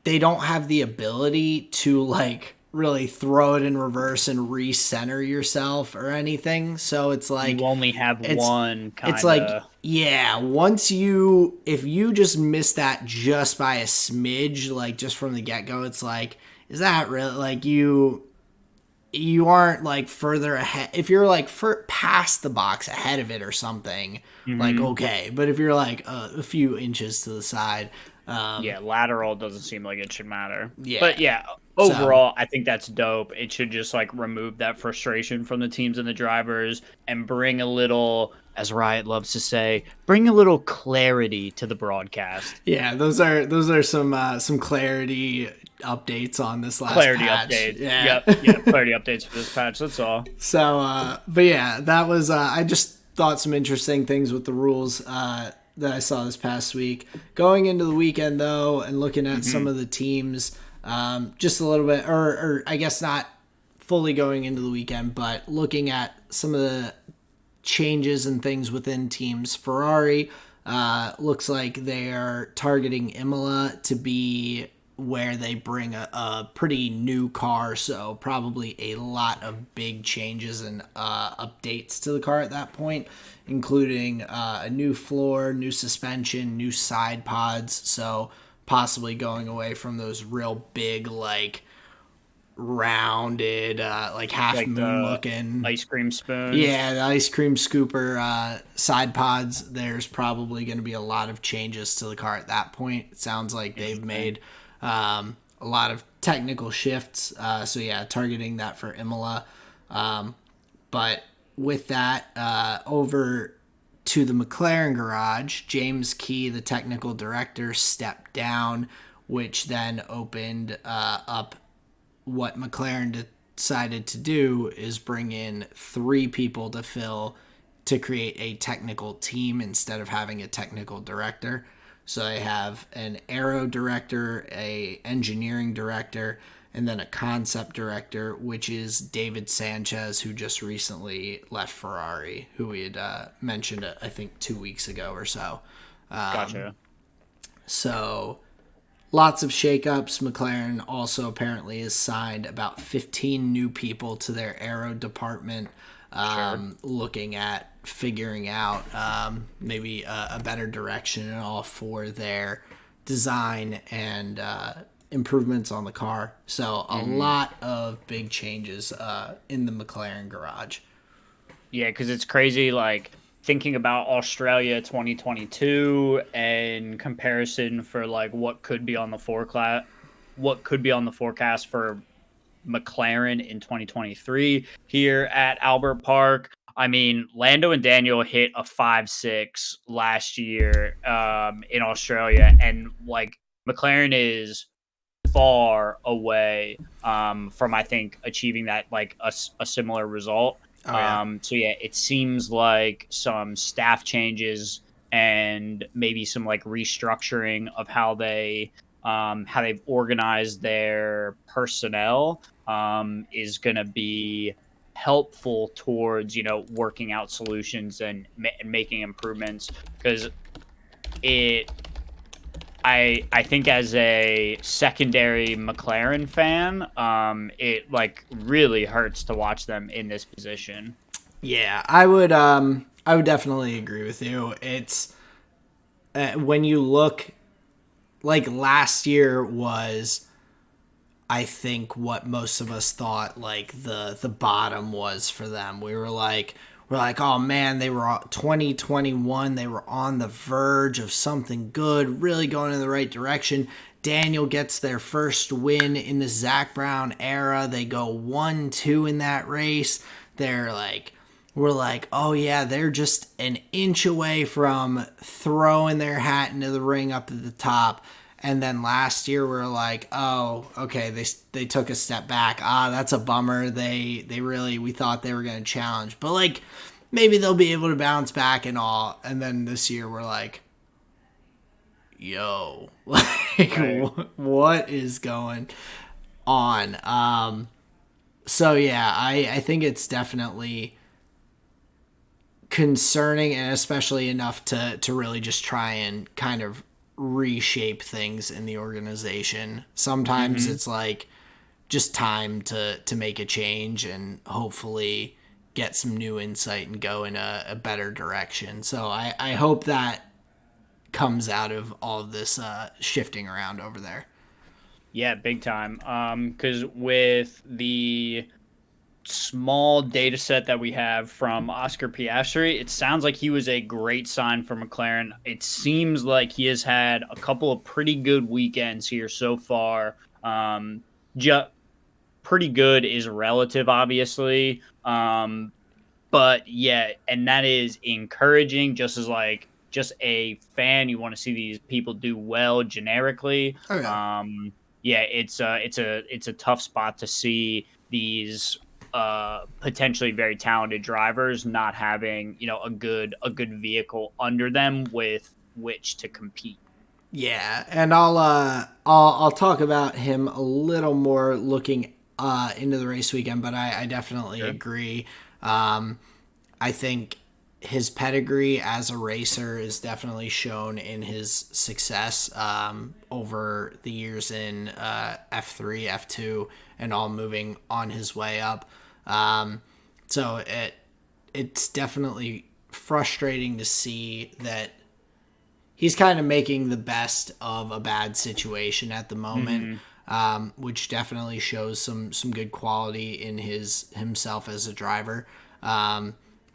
they don't have the ability to like really throw it in reverse and recenter yourself or anything. So it's like, You only have one kind it's of. like, yeah, if you just miss that just by a smidge, like just from the get go, it's like, is that really like you aren't like further ahead? If you're like past the box ahead of it or something, like, okay, but if you're like a few inches to the side, Yeah, lateral doesn't seem like it should matter. yeah. But yeah, overall, I think that's dope. It should just like remove that frustration from the teams and the drivers and bring a little, as Riot loves to say, bring a little clarity to the broadcast. Yeah, those are some clarity updates on this last Clarity patch. updates. Yeah. Yep, clarity updates for this patch. That's all. So, but yeah, that was I just thought some interesting things with the rules that I saw this past week. Going into the weekend though, and looking at some of the teams, just a little bit, or I guess not fully going into the weekend, but looking at some of the changes and things within teams. Ferrari looks like they are targeting Imola to be where they bring a pretty new car, so probably a lot of big changes and updates to the car at that point, including a new floor, new suspension, new side pods, so possibly going away from those real big, like, rounded, like half Like moon the looking ice cream spoons. Yeah, the ice cream scooper side pods. There's probably going to be a lot of changes to the car at that point. It sounds like they've made a lot of technical shifts. So yeah, targeting that for Imola. But with that, over to the McLaren garage, James Key, the technical director, stepped down, which then opened up what McLaren decided to do is bring in 3 people to create a technical team instead of having a technical director. So they have an aero director, a engineering director, and then a concept director, which is David Sanchez, who just recently left Ferrari, who we had mentioned, I think, 2 weeks ago or so. Gotcha. So lots of shakeups. McLaren also apparently has signed about 15 new people to their aero department, Sure. looking at figuring out maybe a better direction and all for their design and improvements on the car. So a lot of big changes in the McLaren garage. Yeah, because it's crazy, like thinking about Australia 2022 and comparison for like what could be on the forecast for McLaren in 2023 here at Albert Park. I mean, Lando and Daniel hit a 5.6 last year in Australia, and like McLaren is far away from I think achieving that like a similar result. Oh yeah. So yeah, it seems like some staff changes and maybe some like restructuring of how they've organized their personnel is going to be helpful towards working out solutions and making improvements because it I think as a secondary McLaren fan, it like really hurts to watch them in this position. Yeah, I would definitely agree with you. It's when you look, like, last year was, I think, what most of us thought like the bottom was for them. We're like, oh man, they were 2021, they were on the verge of something good, really going in the right direction. Daniel gets their first win in the Zach Brown era. They go 1-2 in that race. We're like, oh yeah, they're just an inch away from throwing their hat into the ring up at the top. And then last year we are like, oh, okay, they took a step back. That's a bummer. We thought they were going to challenge, but like maybe they'll be able to bounce back and all. And then this year we're like, yo, like Right. what is going on? So yeah, I think it's definitely concerning, and especially enough to really just try and kind of reshape things in the organization. Sometimes Hmm. it's like just time to make a change and hopefully get some new insight and go in a better direction. So I hope that comes out of all of this shifting around over there. Yeah, big time. Because with the small data set that we have from Oscar Piastri, it sounds like he was a great sign for McLaren. It seems like he has had a couple of pretty good weekends here so far. Just pretty good is relative, obviously. But yeah, and that is encouraging. Just a fan, you want to see these people do well generically. Oh yeah. Yeah, it's a tough spot to see these potentially very talented drivers not having a good vehicle under them with which to compete. Yeah, and I'll talk about him a little more looking into the race weekend, but I definitely Sure. agree. Um, I think his pedigree as a racer is definitely shown in his success over the years in F3, F2, and all moving on his way up. So it's definitely frustrating to see that he's kind of making the best of a bad situation at the moment, Hmm. which definitely shows some good quality in himself as a driver.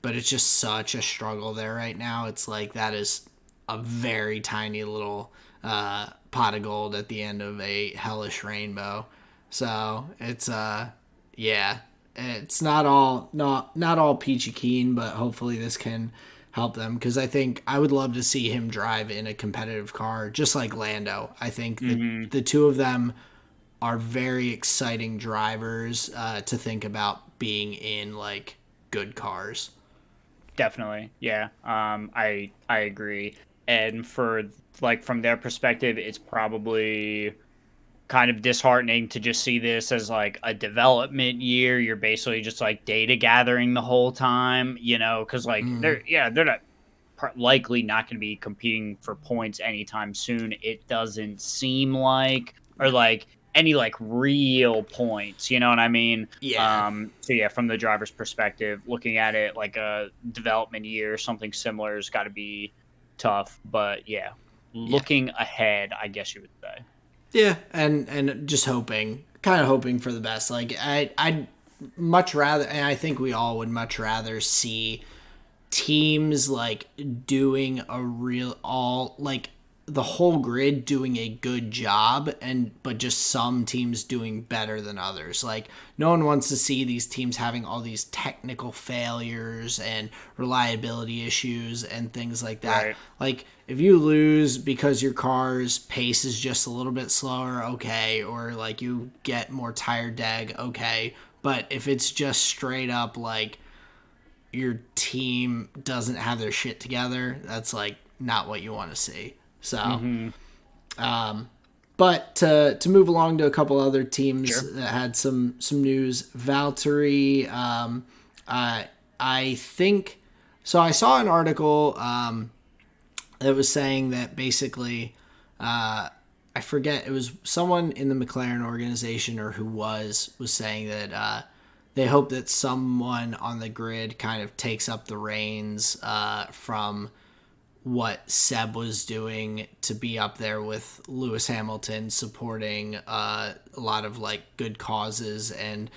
But it's just such a struggle there right now. It's like that is a very tiny little pot of gold at the end of a hellish rainbow. So it's yeah, it's not all peachy keen, but hopefully this can help them, because I think I would love to see him drive in a competitive car just like Lando. I think that Hmm. the two of them are very exciting drivers to think about being in like good cars. Definitely. Yeah. I agree. And for like from their perspective, it's probably kind of disheartening to just see this as like a development year. You're basically just like data gathering the whole time, because like they're not likely not going to be competing for points anytime soon. It doesn't seem like, or like any like real points, you know what I mean? Yeah. So yeah, from the driver's perspective, looking at it like a development year, something similar has got to be tough. But yeah, Yeah. looking ahead, I guess you would say. Yeah, and just hoping, kind of hoping for the best. Like I'd much rather, and I think we all would much rather see teams like doing a real all like the whole grid doing a good job, and but just some teams doing better than others. Like no one wants to see these teams having all these technical failures and reliability issues and things like that. Right. Like if you lose because your car's pace is just a little bit slower, okay, or like you get more tire deg, okay. But if it's just straight up like your team doesn't have their shit together, that's like not what you want to see. So, Mm-hmm. but to move along to a couple other teams Sure. that had some news, Valtteri. I think so. I saw an article that was saying that basically, I forget, it was someone in the McLaren organization or who was saying that they hope that someone on the grid kind of takes up the reins from what Seb was doing to be up there with Lewis Hamilton supporting a lot of like good causes and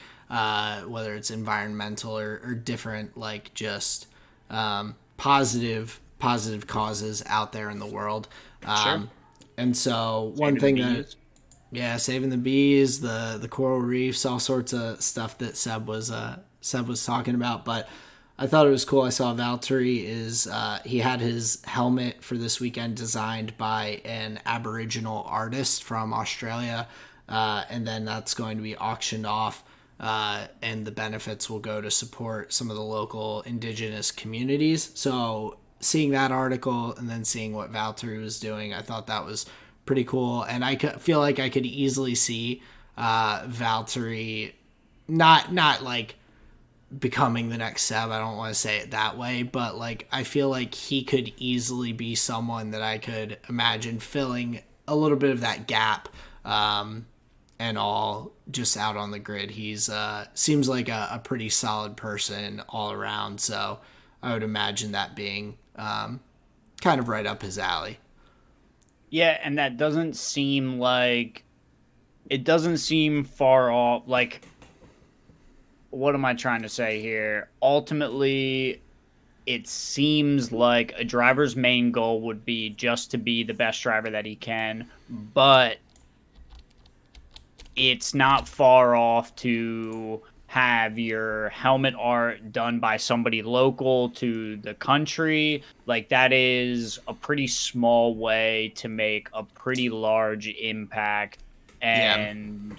whether it's environmental or different like just positive causes out there in the world. Sure. And so one Saving the thing that bees. yeah, saving the bees, the coral reefs, all sorts of stuff that Seb was talking about. But I thought it was cool. I saw Valtteri is he had his helmet for this weekend designed by an Aboriginal artist from Australia, and then that's going to be auctioned off. And the benefits will go to support some of the local indigenous communities. So seeing that article and then seeing what Valtteri was doing, I thought that was pretty cool. And I feel like I could easily see Valtteri not like becoming the next Seb. I don't want to say it that way, but like I feel like he could easily be someone that I could imagine filling a little bit of that gap. And all just out on the grid. He's seems like a pretty solid person all around. So I would imagine that being kind of right up his alley. Yeah, and that doesn't seem like it doesn't seem far off. Like, what am I trying to say here? Ultimately, it seems like a driver's main goal would be just to be the best driver that he can, but it's not far off to have your helmet art done by somebody local to the country. Like, that is a pretty small way to make a pretty large impact. Yeah. And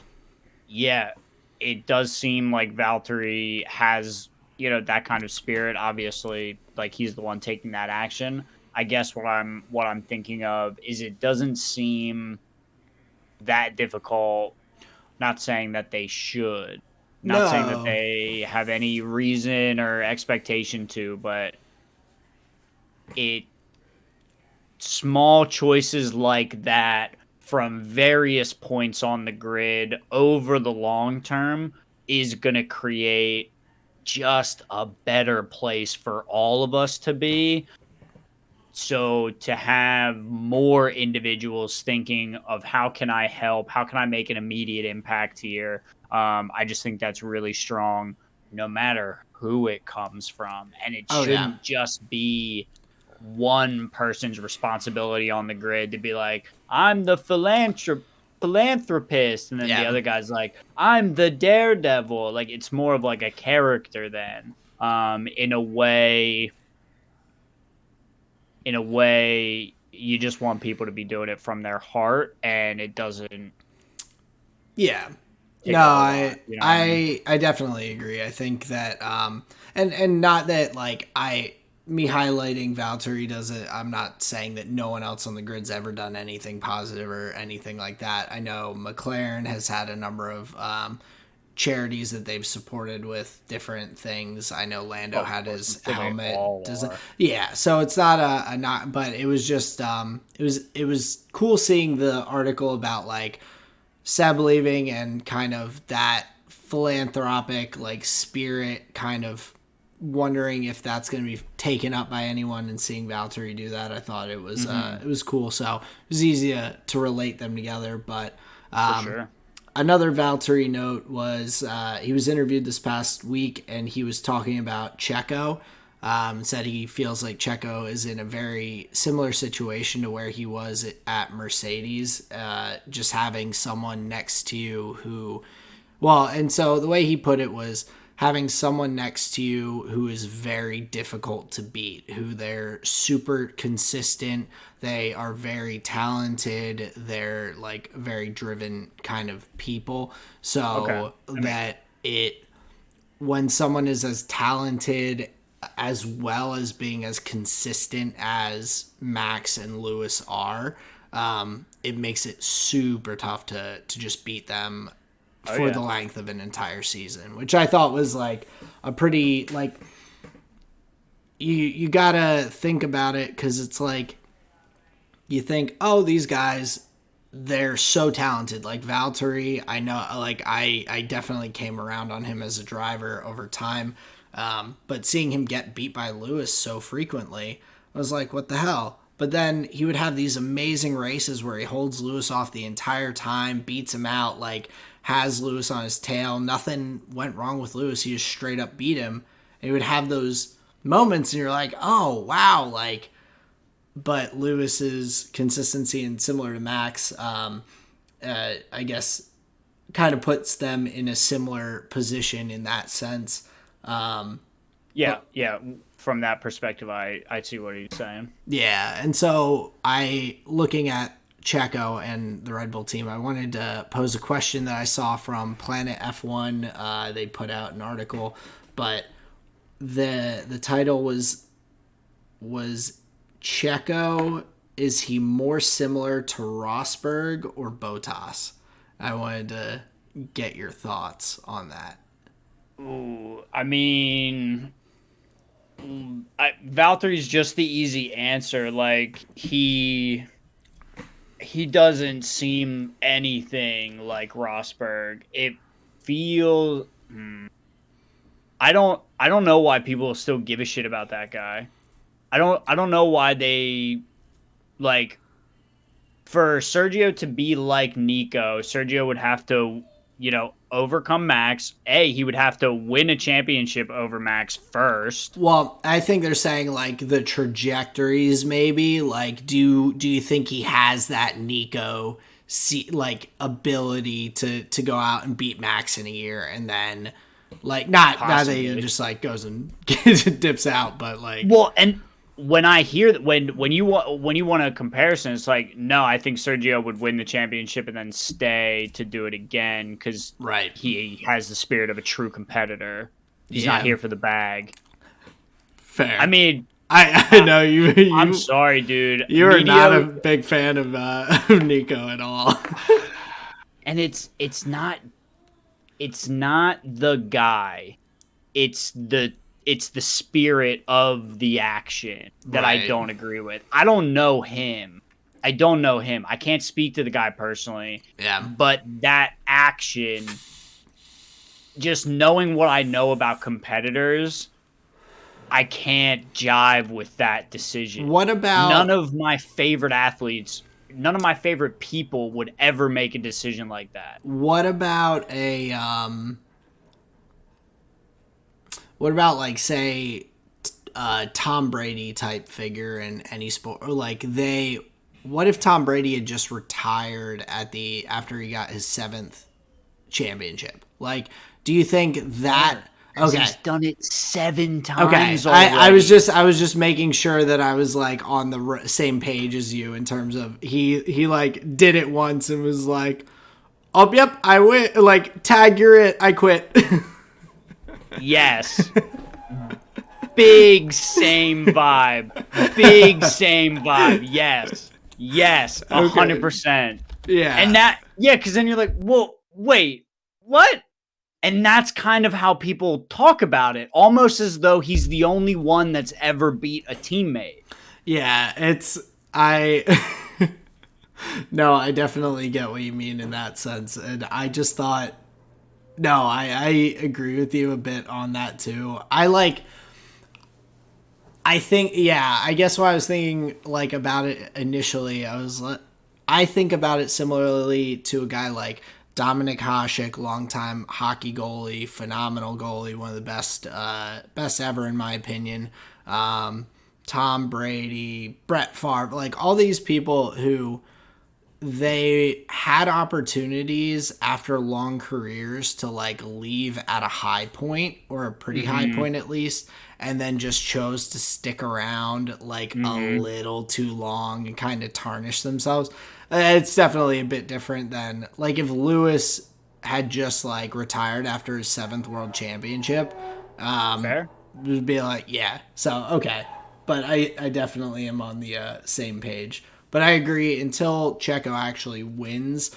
yeah, it does seem like Valtteri has, that kind of spirit. Obviously, like he's the one taking that action. I guess what I'm thinking of is it doesn't seem that difficult. Not saying that they should, not saying that No. they have any reason or expectation to, but it small choices like that from various points on the grid over the long term is going to create just a better place for all of us to be. So to have more individuals thinking of how can I help, how can I make an immediate impact here, I just think that's really strong, no matter who it comes from, and it Oh yeah. shouldn't just be one person's responsibility on the grid to be like, I'm the philanthropist, and then the Yeah. other guy's like, I'm the daredevil. Like, it's more of like a character then, in a way. You just want people to be doing it from their heart, and it doesn't Yeah. take No, a whole lot. You know what I mean? I definitely agree. I think that and not that like I me highlighting Valtteri doesn't, I'm not saying that no one else on the grid's ever done anything positive or anything like that. I know McLaren has had a number of charities that they've supported with different things. I know Lando had his helmet. Yeah, so it's not a not, but it was just it was cool seeing the article about like Seb leaving and kind of that philanthropic like spirit, kind of wondering if that's going to be taken up by anyone, and seeing Valtteri do that, I thought it was cool. So it was easy to relate them together. But for sure. Another Valtteri note was he was interviewed this past week, and he was talking about Checo. Said he feels like Checo is in a very similar situation to where he was at Mercedes, just having someone next to you who, well, and so the way he put it was having someone next to you who is very difficult to beat, who they're super consistent, they are very talented, they're like very driven kind of people. So when someone is as talented as well as being as consistent as Max and Lewis are, it makes it super tough to just beat them for the length of an entire season, which I thought was like a pretty, like, you gotta think about it, because it's like you think, oh, these guys, they're so talented. Like Valtteri, I know, like I definitely came around on him as a driver over time, but seeing him get beat by Lewis so frequently, I was like, what the hell? But then he would have these amazing races where he holds Lewis off the entire time, beats him out, like has Lewis on his tail. Nothing went wrong with Lewis. He just straight up beat him. And he would have those moments, and you're like, oh, wow. Like, but Lewis's consistency, and similar to Max, I guess kind of puts them in a similar position in that sense. Yeah. From that perspective, I see what he's saying. Yeah, and so looking at Checo and the Red Bull team, I wanted to pose a question that I saw from Planet F1. They put out an article, but the title was Checo, is he more similar to Rosberg or Bottas? I wanted to get your thoughts on that. Ooh, I mean, Valtteri's just the easy answer. Like, he doesn't seem anything like Rosberg. It feels I don't know why people still give a shit about that guy. I don't know why they, like, for Sergio to be like Nico, Sergio would have to, overcome Max. He would have to win a championship over Max first. Well, I think they're saying, like, the trajectories maybe. Like, do you think he has that Nico, like, ability to go out and beat Max in a year, and then, like, not that he just, like, goes and dips out, but, like... Well, and when I hear that, when you want a comparison, it's like, no, I think Sergio would win the championship and then stay to do it again, because he has the spirit of a true competitor. He's not here for the bag. Fair. I mean, I know you. I'm sorry, dude. You're not a big fan of Nico at all. And it's not the guy. It's the spirit of the action that I don't agree with. I don't know him. I can't speak to the guy personally. Yeah. But that action, just knowing what I know about competitors, I can't jive with that decision. What about... None of my favorite athletes, none of my favorite people would ever make a decision like that. What about like, say, Tom Brady type figure in any sport, or like what if Tom Brady had just retired after he got his 7th championship? Like, do you think that? Okay, he's done it 7 times. Okay, I was just making sure that I was like on the same page as you in terms of he like did it once and was like, oh yep, I win. Like, tag, you're it. I quit. Yes. Big same vibe. Big same vibe. Yes, 100%. Yeah. And that, yeah, because then you're like, well, wait, what? And that's kind of how people talk about it, almost as though he's the only one that's ever beat a teammate. Yeah, no, I definitely get what you mean in that sense. And I just thought, no, I agree with you a bit on that too. I think, yeah, I guess what I was thinking like about it initially, I think about it similarly to a guy like Dominic Hasek, longtime hockey goalie, phenomenal goalie, one of the best ever in my opinion. Tom Brady, Brett Favre, like all these people who they had opportunities after long careers to like leave at a high point or a pretty high point at least, and then just chose to stick around like a little too long and kind of tarnish themselves. It's definitely a bit different than like if Lewis had just like retired after his 7th world championship. Fair. It would be like, yeah, so okay. But I definitely am on the same page. But I agree, until Checo actually wins,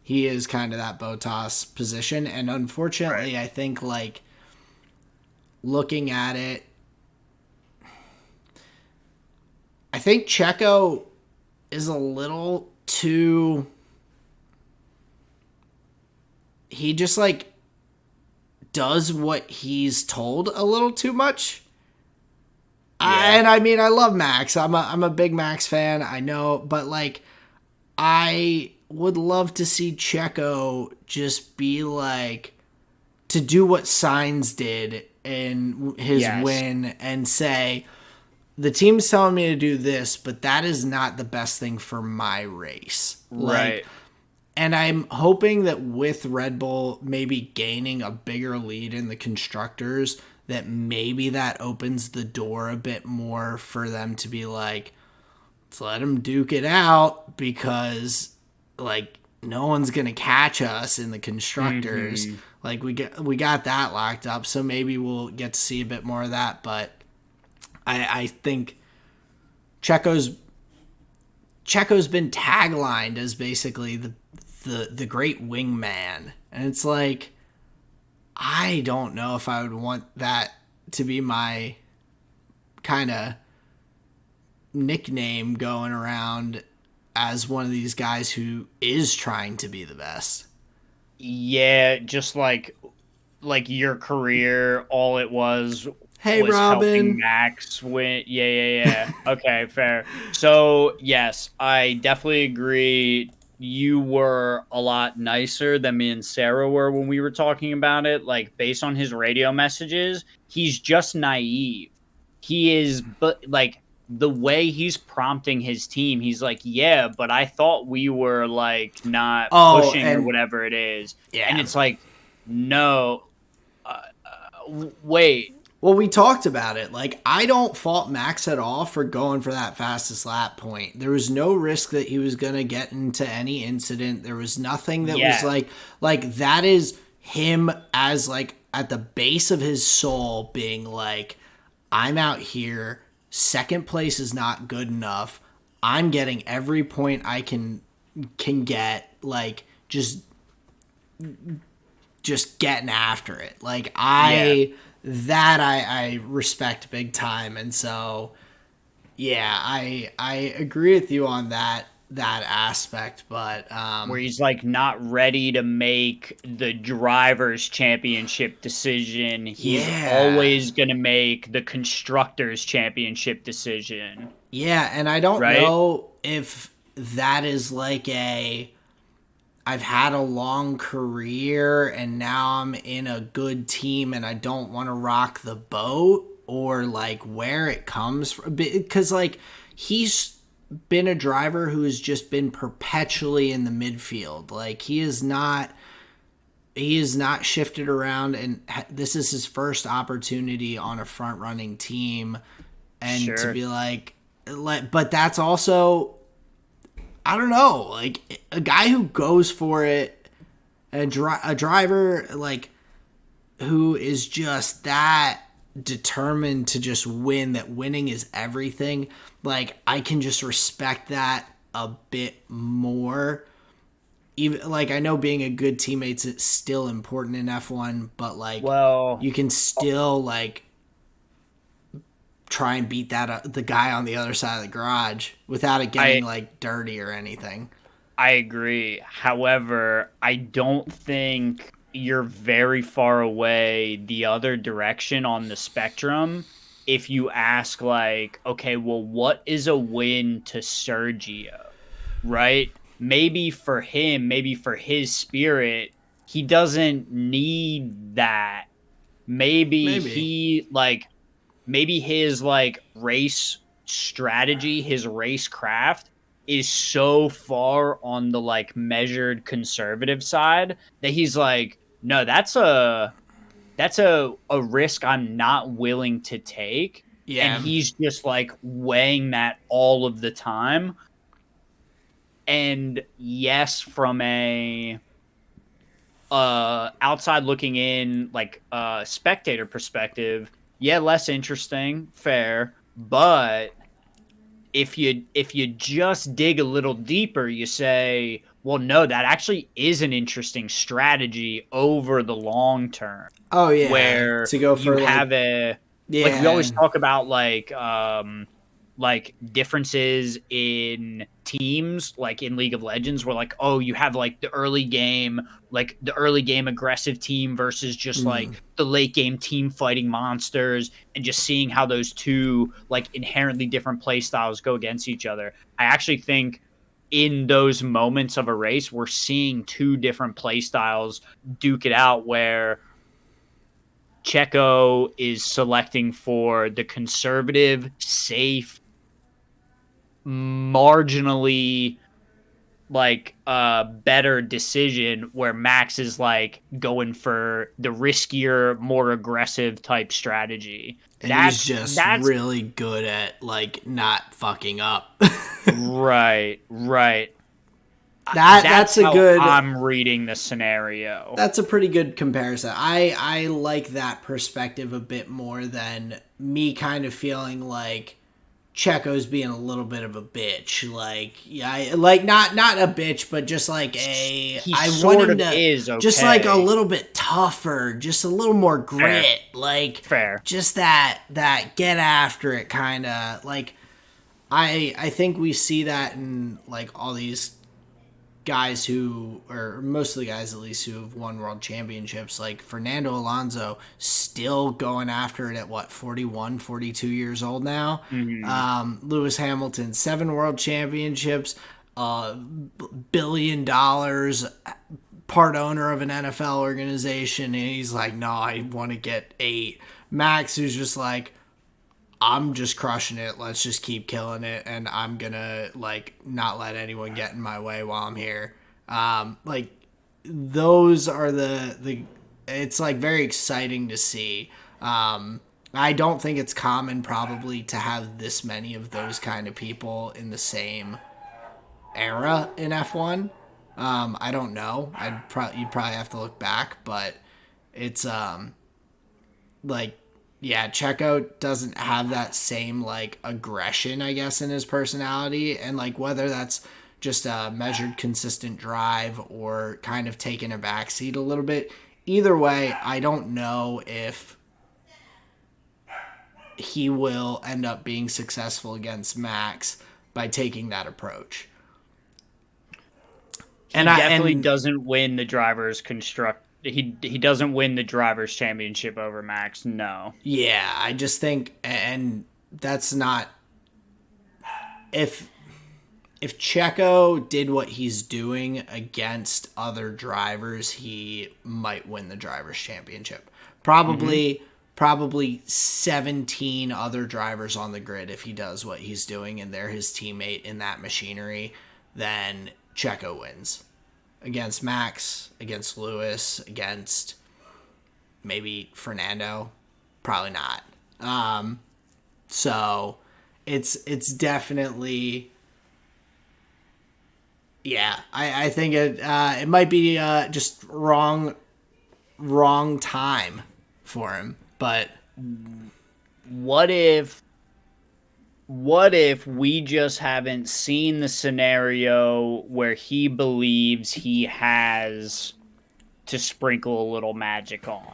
he is kind of that Bottas position. And unfortunately, right. I think, like, looking at it, I think Checo is a little too... He just, like, does what he's told a little too much. Yeah. And I mean, I love Max. I'm a big Max fan. I know, but like, I would love to see Checo just be like, to do what Sainz did in his win and say, the team's telling me to do this, but that is not the best thing for my race. Right. Like, and I'm hoping that with Red Bull maybe gaining a bigger lead in the constructors, that maybe that opens the door a bit more for them to be like, let's let them duke it out, because like no one's gonna catch us in the constructors. Like we got that locked up, so maybe we'll get to see a bit more of that. But I think Checo's been taglined as basically the great wingman, and it's like, I don't know if I would want that to be my kind of nickname going around as one of these guys who is trying to be the best. Yeah, just like your career, all it was Robin, helping Max win. Yeah. Okay, fair. So yes, I definitely agree. You were a lot nicer than me and Sarah were when we were talking about it. Like, based on his radio messages, he's just naive. He is, but like the way he's prompting his team, he's like, yeah, but I thought we were like not pushing or whatever it is. Yeah. And it's like, no, wait. Well, we talked about it. Like, I don't fault Max at all for going for that fastest lap point. There was no risk that he was going to get into any incident. There was nothing that was like that is him as like at the base of his soul being like, I'm out here. Second place is not good enough. I'm getting every point I can get. Like, just getting after it. Like, I respect big time. And so, yeah, I agree with you on that aspect, but where he's like not ready to make the driver's championship decision. He's always going to make the constructor's championship decision. Yeah. And I don't know if that is like I've had a long career and now I'm in a good team and I don't want to rock the boat, or like where it comes from. Because like he's been a driver who has just been perpetually in the midfield. Like he is not shifted around, and this is his first opportunity on a front running team. And to be like, but that's also, I don't know, like a guy who goes for it, a driver like who is just that determined to just win, that winning is everything, like I can just respect that a bit more. Even like I know being a good teammate's is still important in F1, but like Well, you can still like try and beat that the guy on the other side of the garage without it I getting like dirty or anything. I agree. However, I don't think you're very far away the other direction on the spectrum if you ask, like, okay, well, what is a win to Sergio, right? Maybe for him, maybe for his spirit, he doesn't need that. Maybe Maybe. he, like, maybe his like race strategy, his race craft is so far on the like measured conservative side that he's like, no, that's a risk I'm not willing to take. And Yeah. he's just like weighing that all of the time. And yes, from a outside looking in, like spectator perspective, yeah, less interesting, fair, but if you just dig a little deeper, you say, well, no, that actually is an interesting strategy over the long term, Oh yeah. where To go you for have a, like, we yeah. always talk about like differences in teams, like in League of Legends, where like, oh, you have like the early game aggressive team versus just like the late game team fighting monsters, and just seeing how those two like inherently different play styles go against each other. I actually think in those moments of a race, we're seeing two different play styles duke it out, where Checo is selecting for the conservative, safe, marginally like better decision, where Max is like going for the riskier, more aggressive type strategy. And he's just That's really good at like not fucking up. right. That's That's a how good I'm reading the scenario. that's a pretty good comparison. I like that perspective a bit more than me kind of feeling like Checo's being a little bit of a bitch. Like, yeah, like not a bitch, but just like He I want sort him of to is just like a okay. little bit tougher, just a little more Fair. grit, like Fair. just that get after it kind of like I think we see that in like all these guys who, or most of the guys at least, who have won world championships, like Fernando Alonso, still going after it at what, 41, 42 years old now. Mm-hmm. Lewis Hamilton, 7 world championships, $1 billion, part owner of an NFL organization, and he's like, no, I want to get 8. Max, who's just like, I'm just crushing it. Let's just keep killing it, and I'm gonna like not let anyone get in my way while I'm here. Like those are the. It's like very exciting to see. I don't think it's common probably to have this many of those kind of people in the same era in F1. I don't know. You'd probably have to look back, but it's like, yeah, Checo doesn't have that same like aggression, I guess, in his personality, and like whether that's just a measured, consistent drive or kind of taking a backseat a little bit. Either way, I don't know if he will end up being successful against Max by taking that approach. He definitely doesn't win the drivers construct. He doesn't win the drivers championship over Max. No. Yeah, I just think, and that's not, if Checo did what he's doing against other drivers, he might win the drivers championship. Probably 17 other drivers on the grid, if he does what he's doing and they're his teammate in that machinery, then Checo wins. Against Max, against Lewis, against maybe Fernando, probably not. So it's definitely, yeah. I think it might be just wrong time for him, but what if we just haven't seen the scenario where he believes he has to sprinkle a little magic on?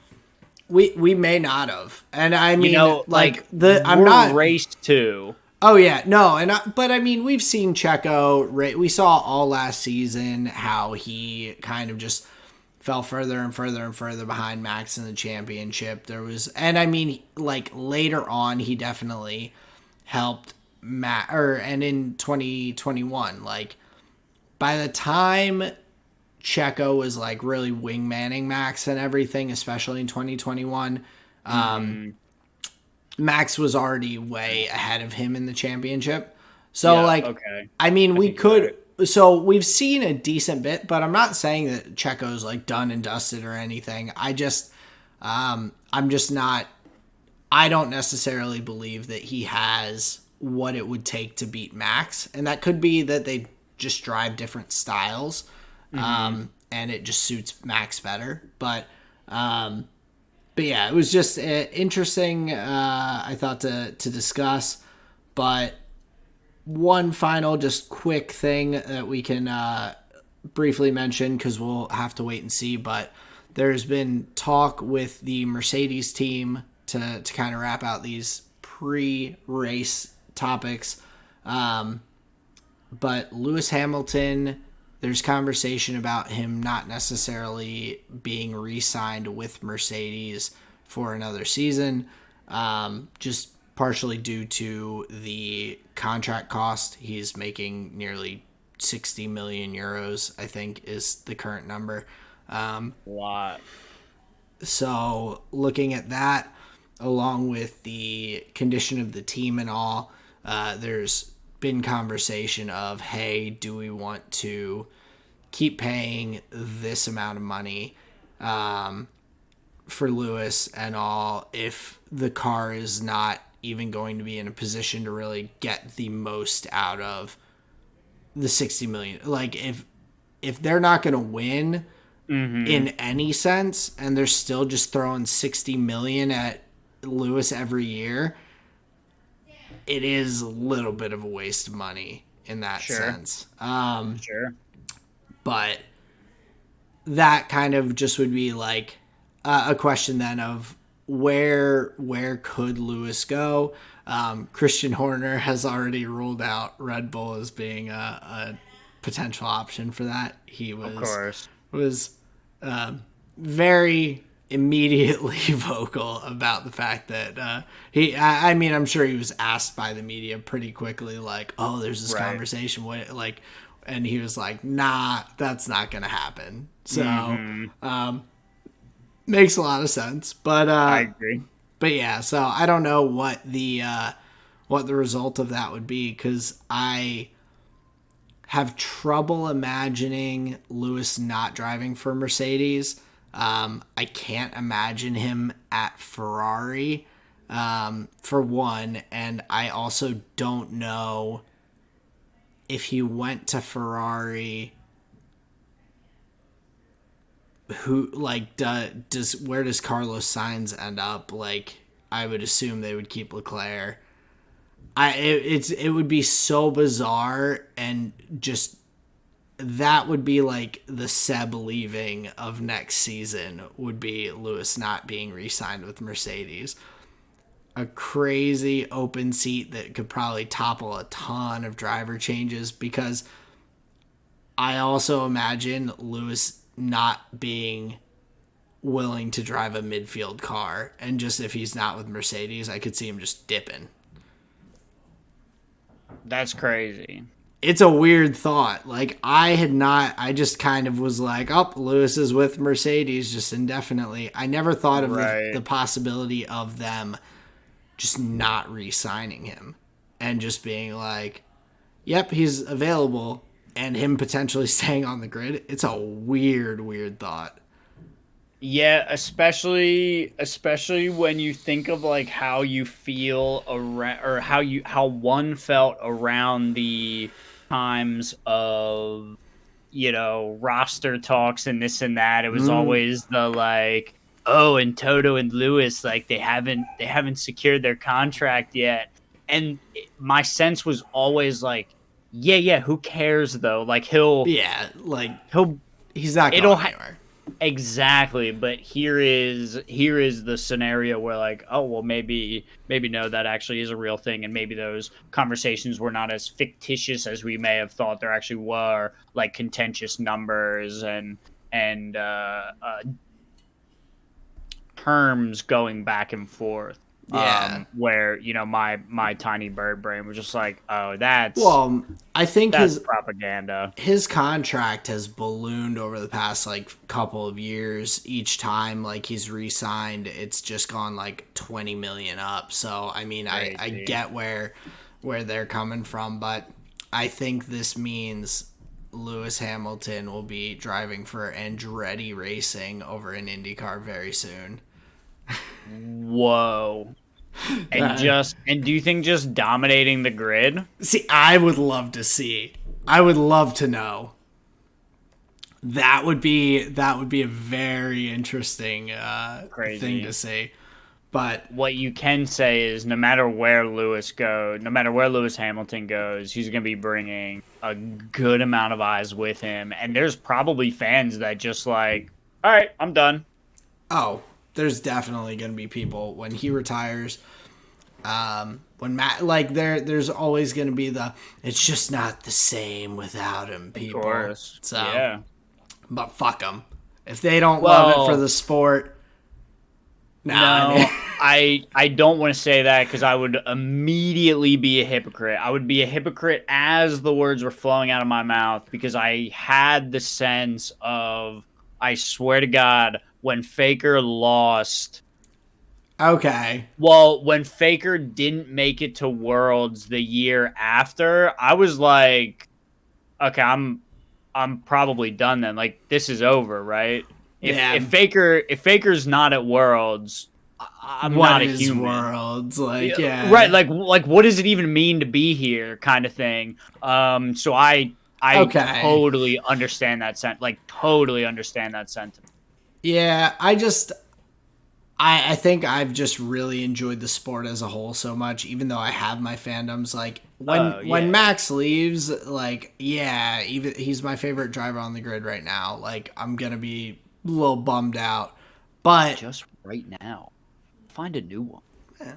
We may not have, and I mean, like I'm we're not race 2. Oh yeah, no, but I mean, we've seen Checo. We saw all last season how he kind of just fell further and further and further behind Max in the championship. And I mean, like later on, he definitely helped Max. And in 2021, like by the time Checo was like really wingmanning Max and everything, especially in 2021. Max was already way ahead of him in the championship. So, okay. I mean, we could. Right. So, we've seen a decent bit, but I'm not saying that Checo's like done and dusted or anything. I'm just not. I don't necessarily believe that he has what it would take to beat Max. And that could be that they just drive different styles. And it just suits Max better. But yeah, it was just interesting, I thought, to discuss. But one final just quick thing that we can briefly mention, because we'll have to wait and see, but there's been talk with the Mercedes team to kind of wrap out these pre-race topics. But Lewis Hamilton, there's conversation about him not necessarily being re-signed with Mercedes for another season, just partially due to the contract cost. He's making nearly 60 million euros, I think, is the current number. A lot. So looking at that, along with the condition of the team and all, there's been conversation of, hey, do we want to keep paying this amount of money for Lewis and all if the car is not even going to be in a position to really get the most out of the 60 million. Like if they're not going to win in any sense and they're still just throwing 60 million at Lewis every year, it is a little bit of a waste of money in that sense. Sure. But that kind of just would be like a question then of where could Lewis go? Christian Horner has already ruled out Red Bull as being a potential option for that. He was very immediately vocal about the fact that I mean, I'm sure he was asked by the media pretty quickly, like, oh, there's this conversation. What, like, and he was like, nah, that's not going to happen. So, makes a lot of sense. But I agree. But yeah, so I don't know what the result of that would be, because I have trouble imagining Lewis not driving for Mercedes. I can't imagine him at Ferrari, for one, and I also don't know if he went to Ferrari, who, like, where does Carlos Sainz end up? Like, I would assume they would keep Leclerc. It would be so bizarre, and just that would be like the Seb leaving of next season would be Lewis not being re-signed with Mercedes. A crazy open seat that could probably topple a ton of driver changes, because I also imagine Lewis not being willing to drive a midfield car, and just if he's not with Mercedes, I could see him just dipping. That's crazy. It's a weird thought. Like, I just kind of was like, oh, Lewis is with Mercedes just indefinitely. I never thought of the possibility of them just not re-signing him and just being like, yep, he's available, and him potentially staying on the grid. It's a weird thought. Yeah, especially when you think of like how you feel around, or how one felt around the times of, roster talks and this and that. It was always the like, oh, and Toto and Lewis, like they haven't secured their contract yet. And my sense was always like, yeah, who cares though? Like Yeah, like he'll he's not it'll going anywhere. exactly. But here is the scenario where like, oh well, maybe no, that actually is a real thing, and maybe those conversations were not as fictitious as we may have thought. There actually were like contentious numbers and terms going back and forth. Yeah. Where my tiny bird brain was just like, oh, that's I think that's propaganda. his contract has ballooned over the past like couple of years. Each time like he's re-signed, it's just gone like 20 million up. So I mean, I get where they're coming from, but I think this means Lewis Hamilton will be driving for Andretti Racing over in IndyCar very soon. Whoa. And do you think just dominating the grid? See, I would love to see. I would love to know. That would be a very interesting thing to see. But what you can say is no matter where Lewis Hamilton goes, he's going to be bringing a good amount of eyes with him. And there's probably fans that just like, all right, I'm done. Oh, there's definitely going to be people when he retires. When Matt, like there's always going to be it's just not the same without him. People, of course. So, yeah. But fuck them if they don't love it for the sport. Nah, no, I don't want to say that because I would immediately be a hypocrite. I would be a hypocrite as the words were flowing out of my mouth because I had the sense of, I swear to God, when Faker lost. Okay. Well, when Faker didn't make it to Worlds the year after, I was like, okay, I'm probably done then. Like, this is over, right? If Faker's not at Worlds, I'm not a human. Worlds? Like, yeah. Right, like what does it even mean to be here kind of thing. So I totally understand that sentiment. Yeah, I think I've just really enjoyed the sport as a whole so much, even though I have my fandoms. Like when Max leaves, like even he's my favorite driver on the grid right now. Like I'm gonna be a little bummed out, but just right now, find a new one. Yeah.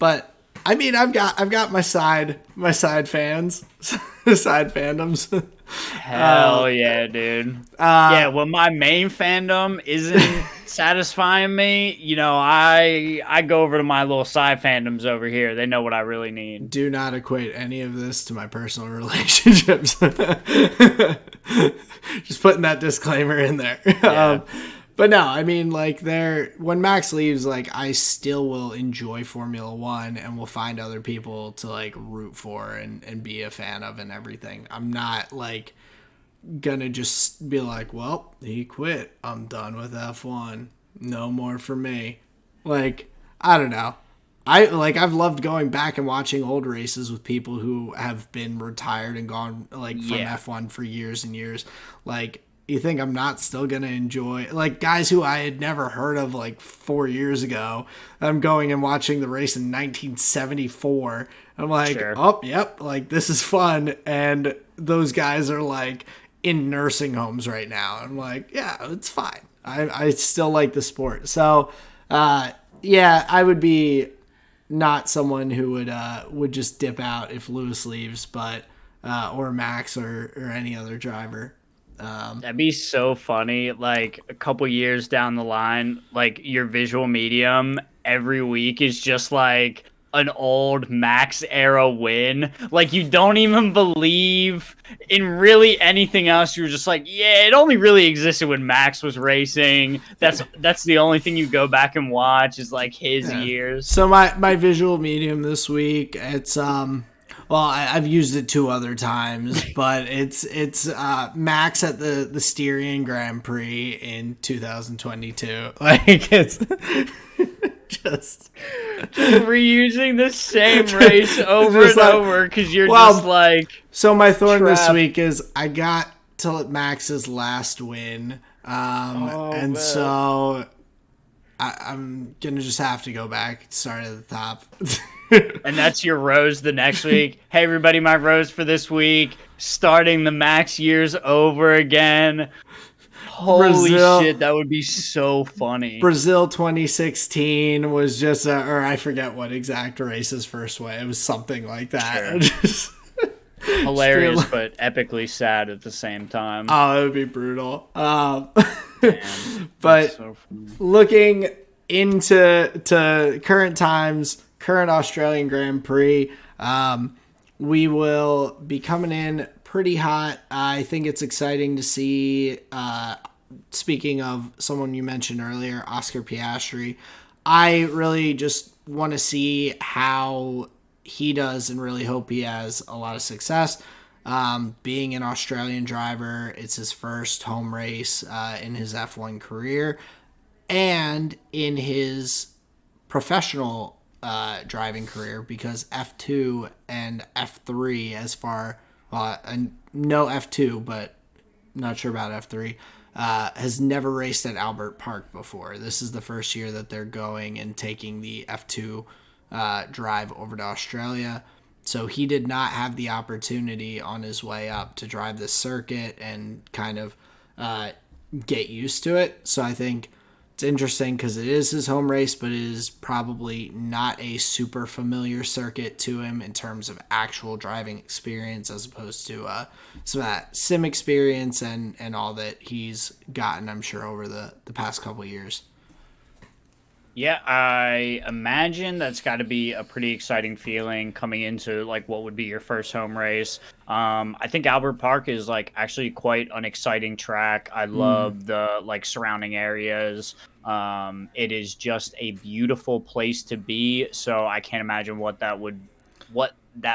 But I mean, I've got my side fans, side fandoms. Hell yeah, dude. Yeah, when my main fandom isn't satisfying me, I go over to my little side fandoms over here. They know what I really need. Do not equate any of this to my personal relationships. Just putting that disclaimer in there. Yeah. But no, I mean, like, when Max leaves, like, I still will enjoy Formula One and will find other people to, like, root for and be a fan of and everything. I'm not, like, gonna just be like, well, he quit. I'm done with F1. No more for me. Like, I don't know. I've loved going back and watching old races with people who have been retired and gone, like, from F1 for years and years. Like, you think I'm not still going to enjoy, like, guys who I had never heard of like 4 years ago. I'm going and watching the race in 1974. I'm like, sure. Oh, yep, like this is fun. And those guys are like in nursing homes right now. I'm like, yeah, it's fine. I still like the sport. So, yeah, I would be not someone who would just dip out if Lewis leaves, but, or Max or any other driver. That'd be so funny. Like a couple years down the line, like your visual medium every week is just like an old Max era win. Like you don't even believe in really anything else. You're just like, yeah, it only really existed when Max was racing. That's the only thing you go back and watch is like his years. So my visual medium this week, it's well, I've used it 2 other times, but it's Max at the Styrian Grand Prix in 2022. Like it's just reusing the same race over and over because you're just like. So my thorn this week is I got to Max's last win, and man. So I'm gonna just have to go back, start at the top. And that's your rose the next week. Hey, everybody, my rose for this week. Starting the max years over again. Holy shit, that would be so funny. Brazil 2016 was just or I forget what exact race his first way. It was something like that. Sure. Hilarious, but epically sad at the same time. Oh, it would be brutal. Damn, but so looking into current times, current Australian Grand Prix, we will be coming in pretty hot. I think it's exciting to see. Speaking of someone you mentioned earlier, Oscar Piastri, I really just want to see how he does and really hope he has a lot of success. Being an Australian driver, it's his first home race in his F1 career and in his professional driving career, because F2 and F3 and no F2, but not sure about F3, has never raced at Albert Park before. This is the first year that they're going and taking the F2 drive over to Australia. So he did not have the opportunity on his way up to drive this circuit and kind of get used to it. So I think it's interesting because it is his home race, but it is probably not a super familiar circuit to him in terms of actual driving experience, as opposed to some of that sim experience and all that he's gotten, I'm sure, over the past couple of years. Yeah, I imagine that's got to be a pretty exciting feeling coming into like what would be your first home race. I think Albert Park is like actually quite an exciting track. I love the like surrounding areas. It is just a beautiful place to be. So I can't imagine what that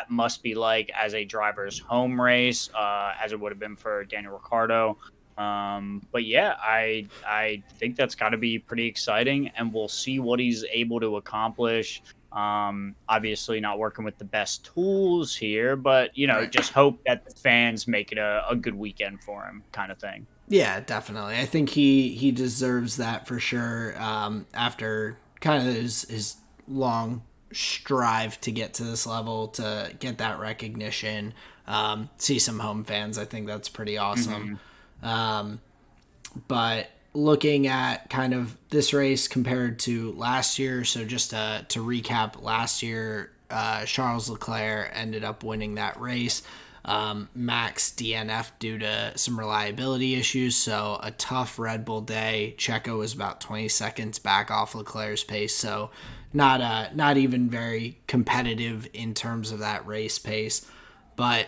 must be like as a driver's home race, as it would have been for Daniel Ricciardo. But yeah, I think that's got to be pretty exciting, and we'll see what he's able to accomplish. Obviously not working with the best tools here, but just hope that the fans make it a good weekend for him, kind of thing. Yeah, definitely. I think he deserves that for sure. After kind of his long strive to get to this level, to get that recognition, see some home fans, I think that's pretty awesome. But looking at kind of this race compared to last year, so just to recap, last year Charles Leclerc ended up winning that race. Max DNF due to some reliability issues, so a tough Red Bull day. Checo was about 20 seconds back off Leclerc's pace, so not even very competitive in terms of that race pace. But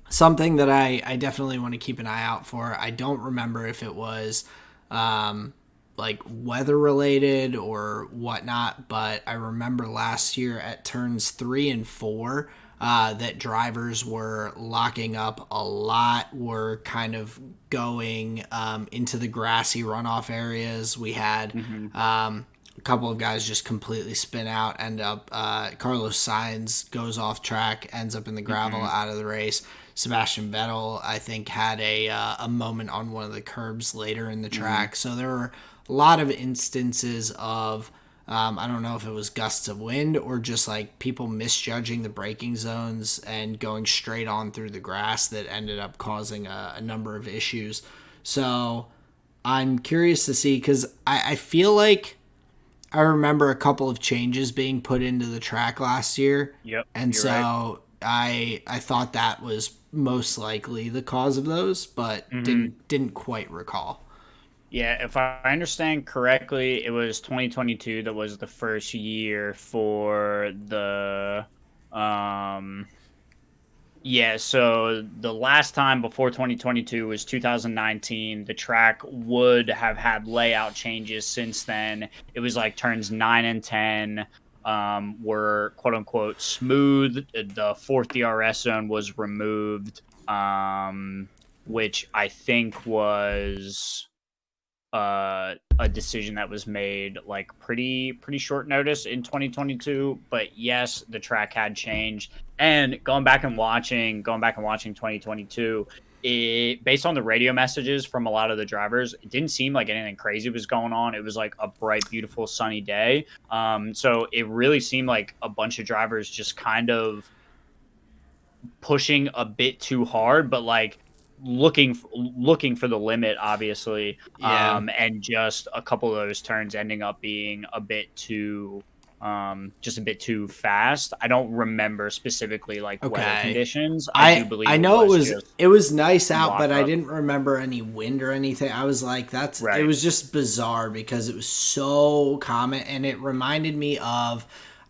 something that I definitely want to keep an eye out for. I don't remember if it was like weather related or whatnot, but I remember last year at turns 3 and 4 that drivers were locking up a lot, were kind of going into the grassy runoff areas. We had a couple of guys just completely spin out, end up Carlos Sainz goes off track, ends up in the gravel, out of the race. Sebastian Vettel, I think, had a moment on one of the curbs later in the track. So there were a lot of instances of, I don't know if it was gusts of wind or just like people misjudging the braking zones and going straight on through the grass, that ended up causing a number of issues. So I'm curious to see, because I feel like I remember a couple of changes being put into the track last year. Yep. And so right. I thought that was most likely the cause of those, but didn't quite recall. Yeah, if I understand correctly, it was 2022 that was the first year for the so the last time before 2022 was 2019. The track would have had layout changes since then. It was like turns 9 and 10 were quote unquote smooth. The fourth DRS zone was removed, which I think was a decision that was made like pretty short notice in 2022. But yes, the track had changed. And going back and watching 2022, based on the radio messages from a lot of the drivers, it didn't seem like anything crazy was going on. It was like a bright, beautiful, sunny day. So it really seemed like a bunch of drivers just kind of pushing a bit too hard, but like looking for the limit, obviously. Yeah. And just a couple of those turns ending up being just a bit too fast. I don't remember specifically like weather Okay. conditions. I do believe I it know was just it was nice out, block but I up. didn't remember any wind or anything. I was like, it Right. was just bizarre because it was so common, and it reminded me of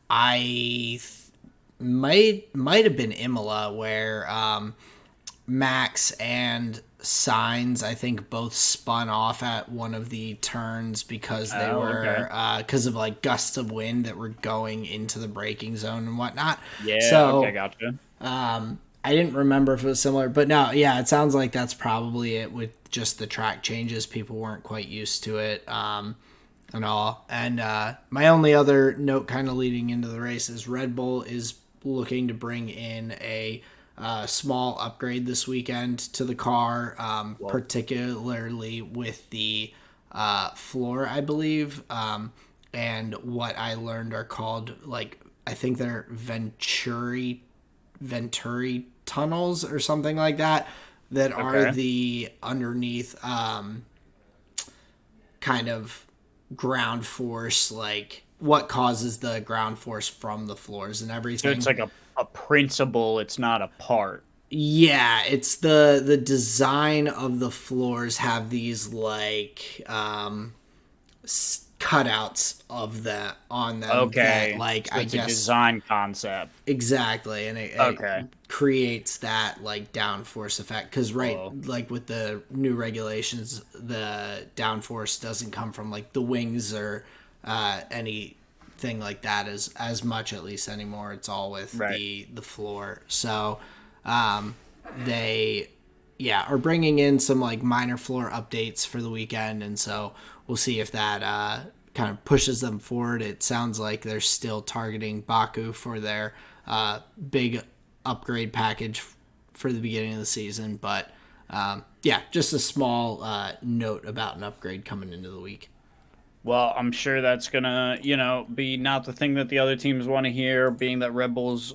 I might have been Imola where Max and Signs, I think, both spun off at one of the turns because they Oh, okay. were because of like gusts of wind that were going into the braking zone and whatnot. Yeah, okay, So gotcha. I didn't remember if it was similar, but no, yeah, it sounds like that's probably it with just the track changes. People weren't quite used to it and all. And my only other note kind of leading into the race is Red Bull is looking to bring in a small upgrade this weekend to the car, Well, particularly with the floor, I believe. And what I learned are called, like, I think they're Venturi tunnels or something like that, that are okay. the underneath kind of ground force, like what causes the ground force from the floors and So it's everything. like a principle, it's not a part. Yeah, it's the design of the floors have these like cutouts of that on them that, Okay. like, So I it's a guess design concept. exactly, and it Okay. creates that like downforce effect because right, Whoa. like with the new regulations, the downforce doesn't come from like the wings or anything like that as much, at least anymore. It's all with Right. the floor. So they are bringing in some like minor floor updates for the weekend, and so we'll see if that kind of pushes them forward. It sounds like they're still targeting Baku for their big upgrade package for the beginning of the season, but just a small note about an upgrade coming into the week. Well, I'm sure that's gonna, be not the thing that the other teams want to hear, being that Red Bull's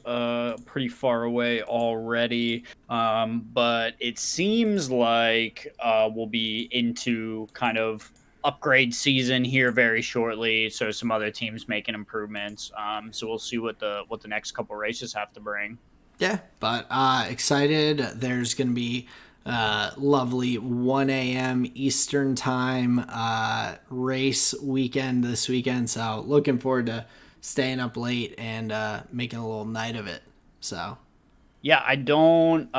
pretty far away already. But it seems like we'll be into kind of upgrade season here very shortly. So some other teams making improvements. So we'll see what the next couple races have to bring. Yeah, but excited. There's going to be lovely 1 a.m. Eastern time race weekend this weekend. So looking forward to staying up late and making a little night of it. So Yeah, I don't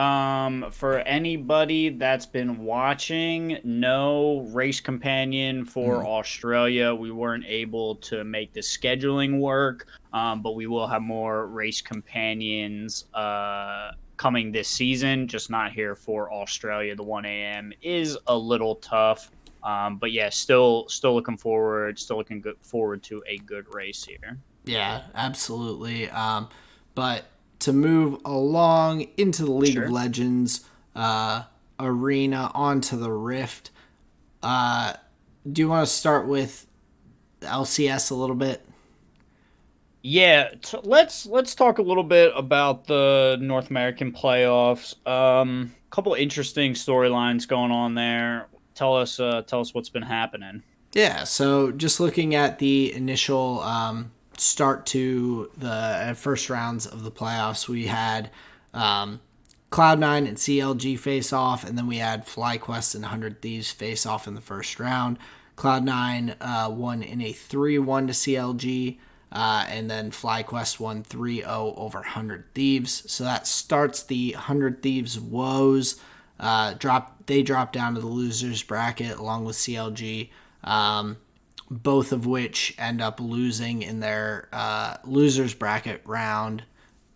for anybody that's been watching, no race companion for Australia. We weren't able to make the scheduling work. But we will have more race companions coming this season, just not here for Australia. The 1 a.m. is a little tough. But yeah, still looking forward, forward to a good race here. yeah, absolutely. But to move along into the League of Sure. Legends arena onto the Rift, do you want to start with LCS a little bit? Yeah, let's talk a little bit about the North American playoffs. Couple interesting storylines going on there. Tell us what's been happening. Yeah, so just looking at the initial start to the first rounds of the playoffs, we had Cloud9 and CLG face off, and then we had FlyQuest and 100 Thieves face off in the first round. Cloud9 won in a 3-1 to CLG, and then FlyQuest won 3-0 over 100 Thieves. So that starts the 100 Thieves woes. They drop down to the losers bracket along with CLG, both of which end up losing in their losers bracket round.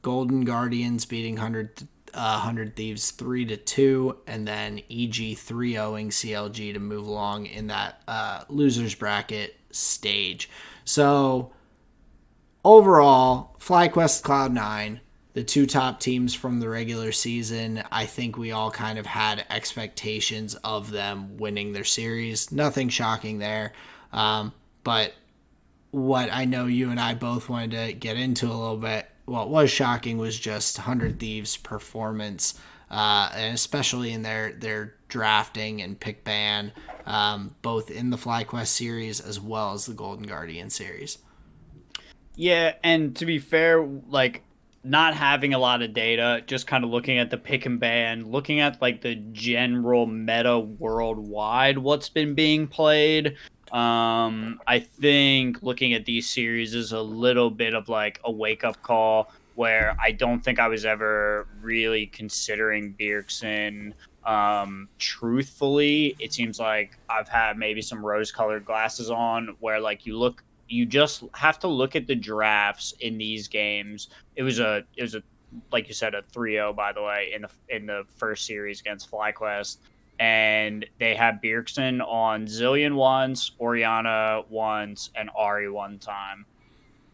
Golden Guardians beating 100 Thieves 3-2, and then EG 3-0ing CLG to move along in that losers bracket stage. So overall, FlyQuest Cloud9 the two top teams from the regular season. I think we all kind of had expectations of them winning their series. Nothing shocking there. But what I know you and I both wanted to get into a little bit, what was shocking was just 100 Thieves' performance, and especially in their drafting and pick ban, both in the FlyQuest series as well as the Golden Guardian series. Yeah, and to be fair, like not having a lot of data, just kind of looking at the pick and ban, looking at like the general meta worldwide, what's been being played. I think looking at these series is a little bit of like a wake up call where I don't think I was ever really considering Bjergsen. Truthfully, it seems like I've had maybe some rose colored glasses on where like you just have to look at the drafts in these games. It was a like you said, a 3-0 by the way in the first series against FlyQuest, and they had Bjergsen on Zillion once, Oriana once, and Ari one time.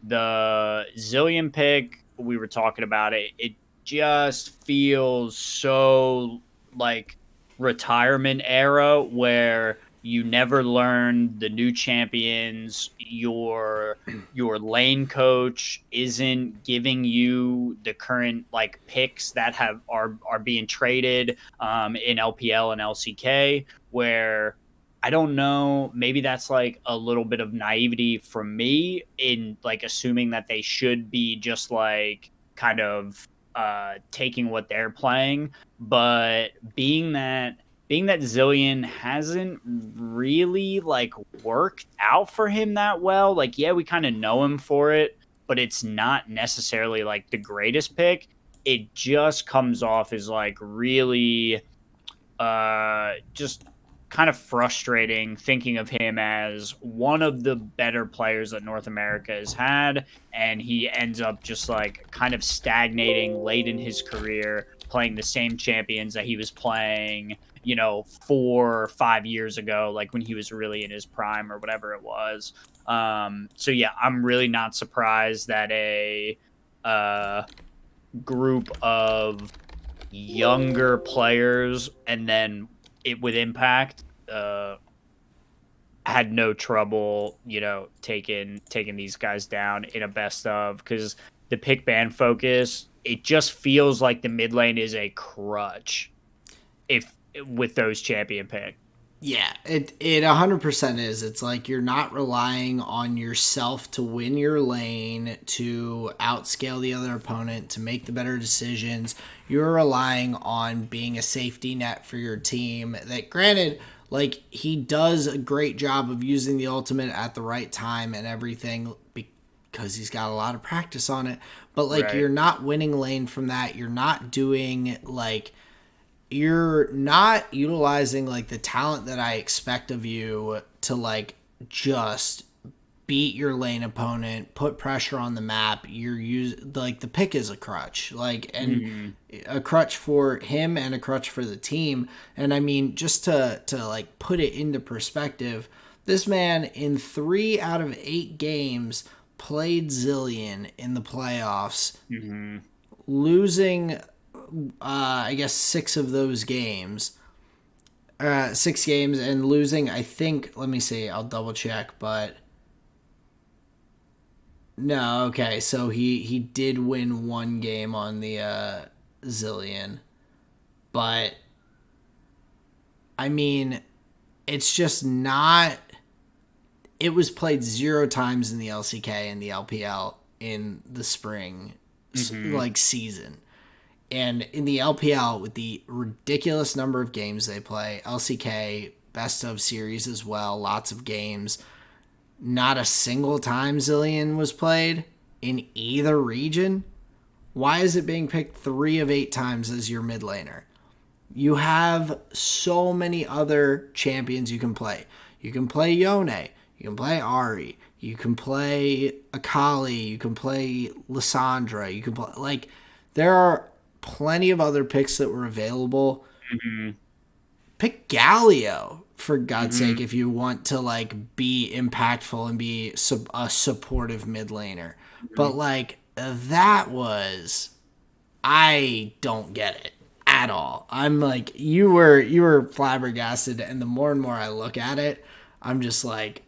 The Zillion pick, we were talking about it. It just feels so like retirement era where you never learn the new champions. Your lane coach isn't giving you the current like picks that are being traded in LPL and LCK, where I don't know, maybe that's like a little bit of naivety from me in like assuming that they should be just like kind of taking what they're playing, but being that Zillion hasn't really like worked out for him that well. Like, yeah, we kind of know him for it, but it's not necessarily like the greatest pick. It just comes off as like really just kind of frustrating thinking of him as one of the better players that North America has had, and he ends up just like kind of stagnating late in his career, playing the same champions that he was playing, 4 or 5 years ago, like when he was really in his prime or whatever it was. So yeah, I'm really not surprised that a group of younger players and then it with impact had no trouble taking these guys down in a best of, because the pick ban focus, it just feels like the mid lane is a crutch if with those champion pick. Yeah, it 100% is. It's like you're not relying on yourself to win your lane, to outscale the other opponent, to make the better decisions. You're relying on being a safety net for your team. That, granted, like, he does a great job of using the ultimate at the right time and everything because he's got a lot of practice on it. But like, right, you're not winning lane from that. You're not doing like, you're not utilizing like the talent that I expect of you to like just beat your lane opponent, put pressure on the map. Like the pick is a crutch, like, and a crutch for him and a crutch for the team. And I mean, just to like put it into perspective, this man in 3 out of 8 games played Zillion in the playoffs, losing I guess 6 of those games, 6 games, and losing, I think, let me see, I'll double check, but no, okay, so he did win 1 game on the Zillion, but I mean, it's just not, it was played 0 times in the LCK and the LPL in the spring like season. And in the LPL, with the ridiculous number of games they play, LCK, best of series as well, lots of games, not a single time Zillion was played in either region. Why is it being picked 3 of 8 times as your mid laner? You have so many other champions you can play. You can play Yone, you can play Ari, you can play Akali, you can play Lissandra, you can play, like, there are plenty of other picks that were available. Pick Galio, for God's sake, if you want to like be impactful and be a supportive mid laner. But like, that was I don't get it at all. I'm like, you were flabbergasted, and the more and more I look at it, I'm just like,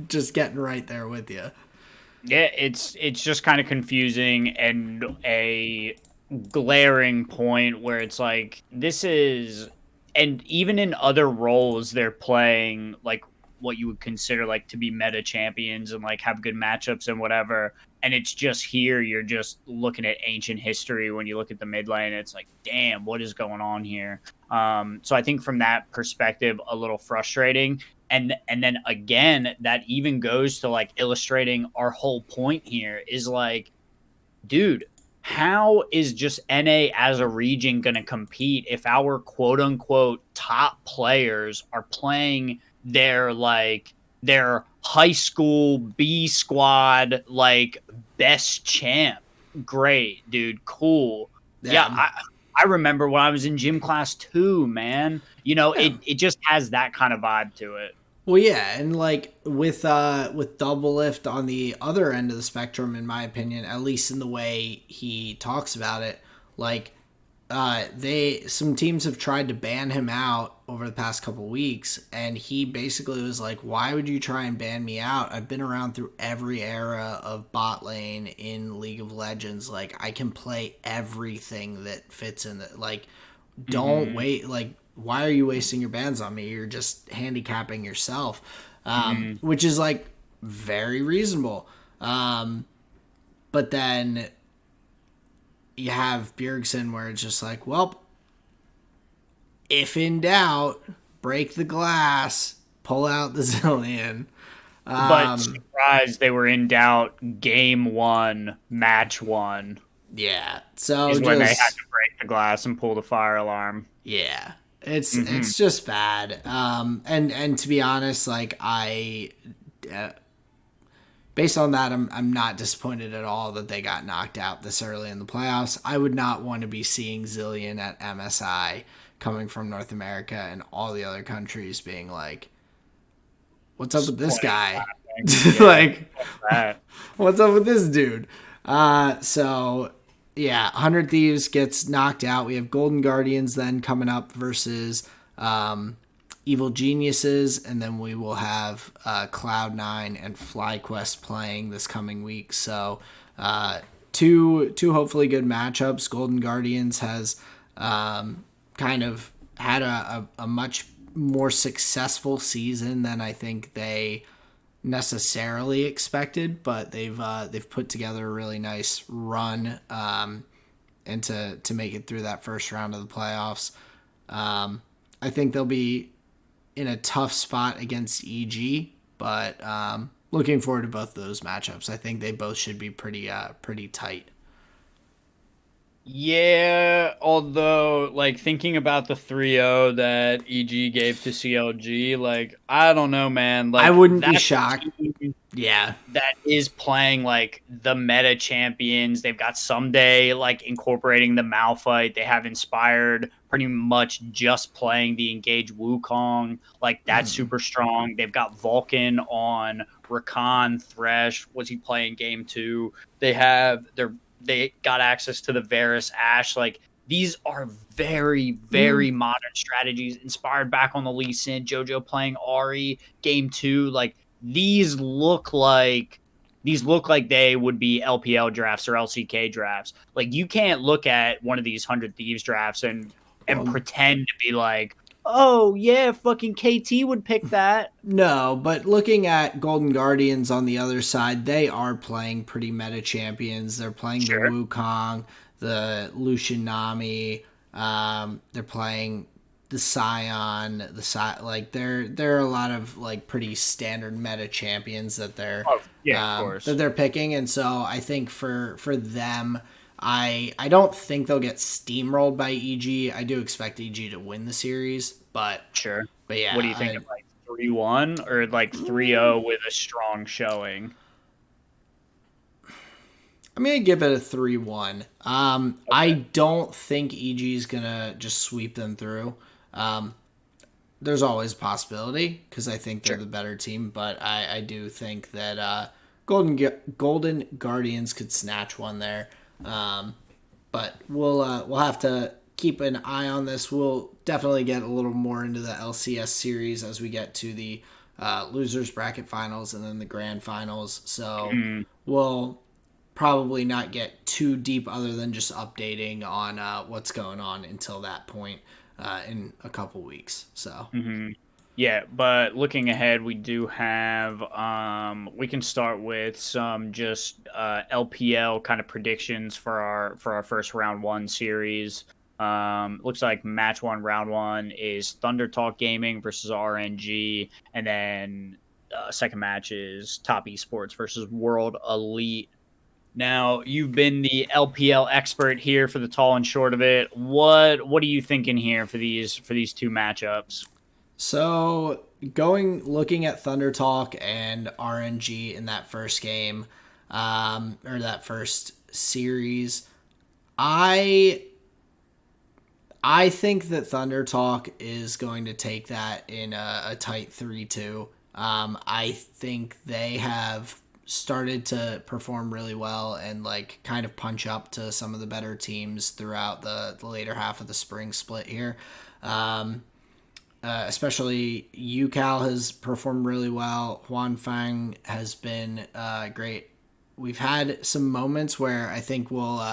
just getting right there with you. Yeah, it's just kind of confusing and a glaring point where it's like this is, and even in other roles they're playing like what you would consider like to be meta champions and like have good matchups and whatever, and it's just here you're just looking at ancient history when you look at the mid lane. It's like, damn, what is going on here? So I think from that perspective a little frustrating, and then again that even goes to like illustrating our whole point here is like, dude, how is just NA as a region going to compete if our quote unquote top players are playing their high school B squad like best champ? Great, dude, cool. Yeah, Yeah. I remember when I was in gym class too, man. You know, Yeah. it just has that kind of vibe to it. Well, yeah, and like with double lift on the other end of the spectrum, in my opinion, at least in the way he talks about it, like they some teams have tried to ban him out over the past couple weeks, and he basically was like, "Why would you try and ban me out? I've been around through every era of bot lane in League of Legends. Like I can play everything that fits in the like. Don't Mm-hmm. wait. Like why are you wasting your bans on me? You're just handicapping yourself." Mm-hmm. Which is like very reasonable. But then you have Bjergsen where it's just like, well, if in doubt, break the glass, pull out the Zillion. But Um, surprise, they were in doubt. Game one, match one yeah. So is when they had just to break the glass and pull the fire alarm. yeah. It's Hmm. it's just bad. And to be honest, like uh, based on that, I'm not disappointed at all that they got knocked out this early in the playoffs. I would not want to be seeing Zillion at MSI coming from North America and all the other countries being like, "What's up with Just this playing, guy?" laughing. Yeah, Like, that. what's up with this dude? So yeah, 100 Thieves gets knocked out. We have Golden Guardians then coming up versus Evil Geniuses, and then we will have Cloud9 and FlyQuest playing this coming week. So two hopefully good matchups. Golden Guardians has kind of had a much more successful season than I think they necessarily expected, but they've put together a really nice run, and to make it through that first round of the playoffs. I think they'll be in a tough spot against EG, but looking forward to both of those matchups. I think they both should be pretty tight. Yeah, although like thinking about the 3-0 that EG gave to CLG, like I don't know, man. I Like wouldn't be that's shocked. a team Yeah. that is playing like the meta champions. They've got Someday like incorporating the Malphite. They have Inspired pretty much just playing the engaged Wukong. Like that's Mm. super strong. They've got Vulcan on Rakan, Thresh. Was he playing game two? They got access to the Varus Ash. Like these are very, Mm. very modern strategies inspired back on the Lee Sin, JoJo playing Ari, game two. Like these look like they would be LPL drafts or LCK drafts. Like you can't look at one of these 100 Thieves drafts and Well, pretend to be like, oh yeah, fucking KT would pick that. no, but looking at Golden Guardians on the other side, they are playing pretty meta champions. They're playing the Sure. Wukong, the Lucian Nami. They're playing the Scion, like there are a lot of like pretty standard meta champions Oh yeah, of course. that they're picking, and so I think for them, I don't think they'll get steamrolled by EG. I do expect EG to win the series, Sure. but yeah, What do you think of like 3-1 or like 3-0 with a strong showing? I'm gonna give it a 3-1. I Okay. don't think EG is gonna just sweep them through. Um, there's always a possibility because I think they're Sure. the better team, but I do think that Golden Guardians could snatch one there. But we'll have to keep an eye on this. We'll definitely get a little more into the LCS series as we get to the losers bracket finals and then the grand finals. So Mm, we'll probably not get too deep other than just updating on what's going on until that point in a couple weeks. So mhm. Yeah, but looking ahead, we do have we can start with some just LPL kind of predictions for our first round one series. Looks like match one, round one is Thunder Talk Gaming versus RNG, and then second match is Top Esports versus World Elite. Now, you've been the LPL expert here for the tall and short of it. What are you thinking here for these two matchups? So looking at Thunder Talk and RNG in that first game, or that first series, I I think that Thunder Talk is going to take that in a tight 3-2. I think they have started to perform really well and like kind of punch up to some of the better teams throughout the later half of the spring split here. Um, Especially UCal has performed really well. Huan Fang has been great. We've had some moments where I think we'll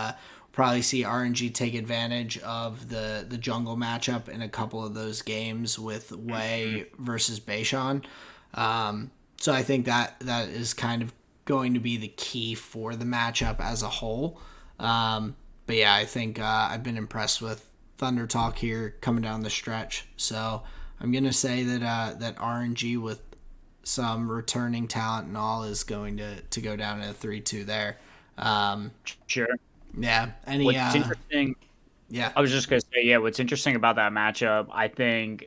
probably see RNG take advantage of the jungle matchup in a couple of those games with Wei versus Beishan. So I think that is kind of going to be the key for the matchup as a whole. But yeah, I think I've been impressed with Thunder Talk here coming down the stretch. So I'm gonna say that RNG with some returning talent and all is going to go down in a 3-2 there. Um, Sure. yeah. Any What's interesting yeah. I was just gonna say, yeah, what's interesting about that matchup, I think,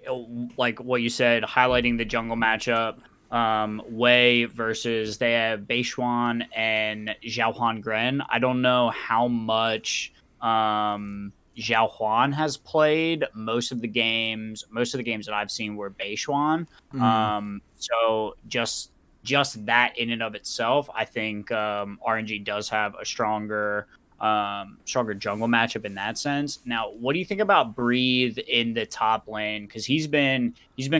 like what you said, highlighting the jungle matchup, Wei versus they have Beishuan and Xiaohuan Gren. I don't know how much Xiaohuan has played. Most of the games that I've seen were Beishuan. Mm, So just that in and of itself, I think RNG does have a stronger jungle matchup in that sense. Now, what do you think about Breathe in the top lane? Because he's been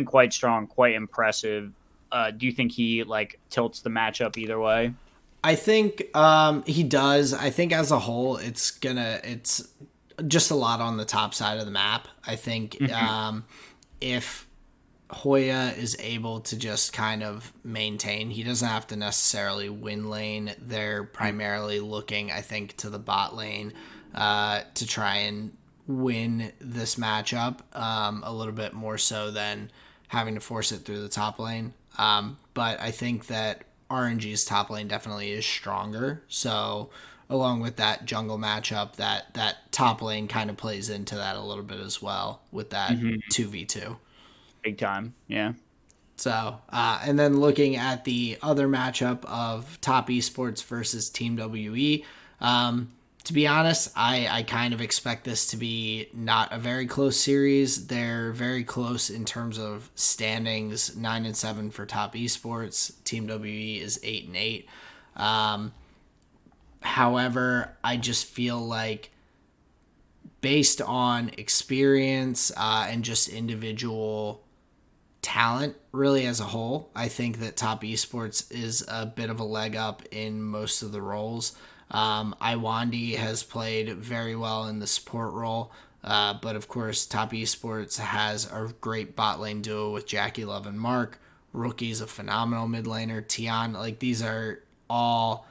quite strong, quite impressive. Do you think he like tilts the matchup either way? I think he does. I think as a whole, it's just a lot on the top side of the map. I think Mhm. if Hoya is able to just kind of maintain. He doesn't have to necessarily win lane. They're primarily looking, I think, to the bot lane to try and win this matchup a little bit more so than having to force it through the top lane. But I think that RNG's top lane definitely is stronger. So along with that jungle matchup, that top lane kind of plays into that a little bit as well with that Mhm. 2v2. Big time, yeah. So, and then looking at the other matchup of Top Esports versus Team WE, to be honest, I kind of expect this to be not a very close series. They're very close in terms of standings, 9-7 for Top Esports. Team WE is 8-8. However, I just feel like based on experience and just individual talent really as a whole, I think that Top Esports is a bit of a leg up in most of the roles. Iwandi has played very well in the support role, but of course, Top Esports has a great bot lane duo with Jackie Love and Mark. Rookie's a phenomenal mid laner. Tian, like these are all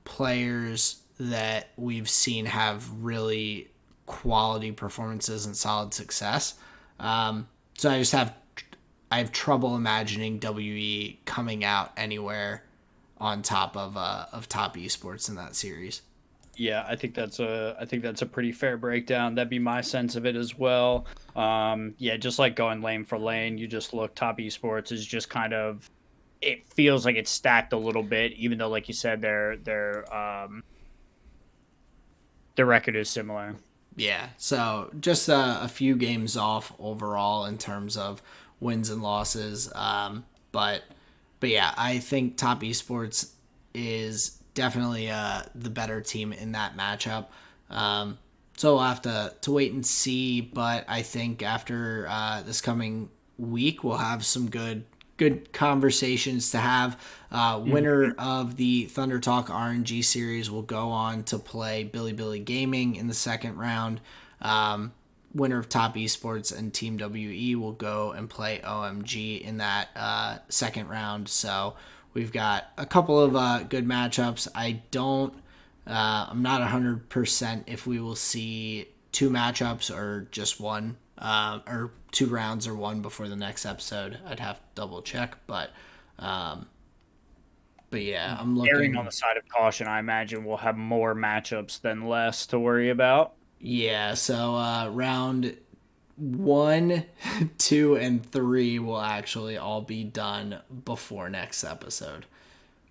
players that we've seen have really quality performances and solid success. So I have trouble imagining WE coming out anywhere on top of Top Esports in that series. Yeah, I think that's a pretty fair breakdown. That'd be my sense of it as well. Yeah, just like going lane for lane, you just look Top Esports is just kind of it feels like it's stacked a little bit, even though, like you said, their record is similar. Yeah, so just a few games off overall in terms of wins and losses. But but yeah, I think Top Esports is definitely the better team in that matchup. So we'll have to wait and see. But I think after this coming week, we'll have some good conversations to have. Winner of the Thunder Talk RNG series will go on to play Billy Billy Gaming in the second round. Winner of Top Esports and Team WE will go and play OMG in that second round. So we've got a couple of good matchups. I'm not 100% if we will see two matchups or just one, or two rounds or one before the next episode. I'd have to double check, but yeah, I'm looking. Erring on the side of caution, I imagine we'll have more matchups than less to worry about. Yeah, so round 1, 2, and 3 will actually all be done before next episode.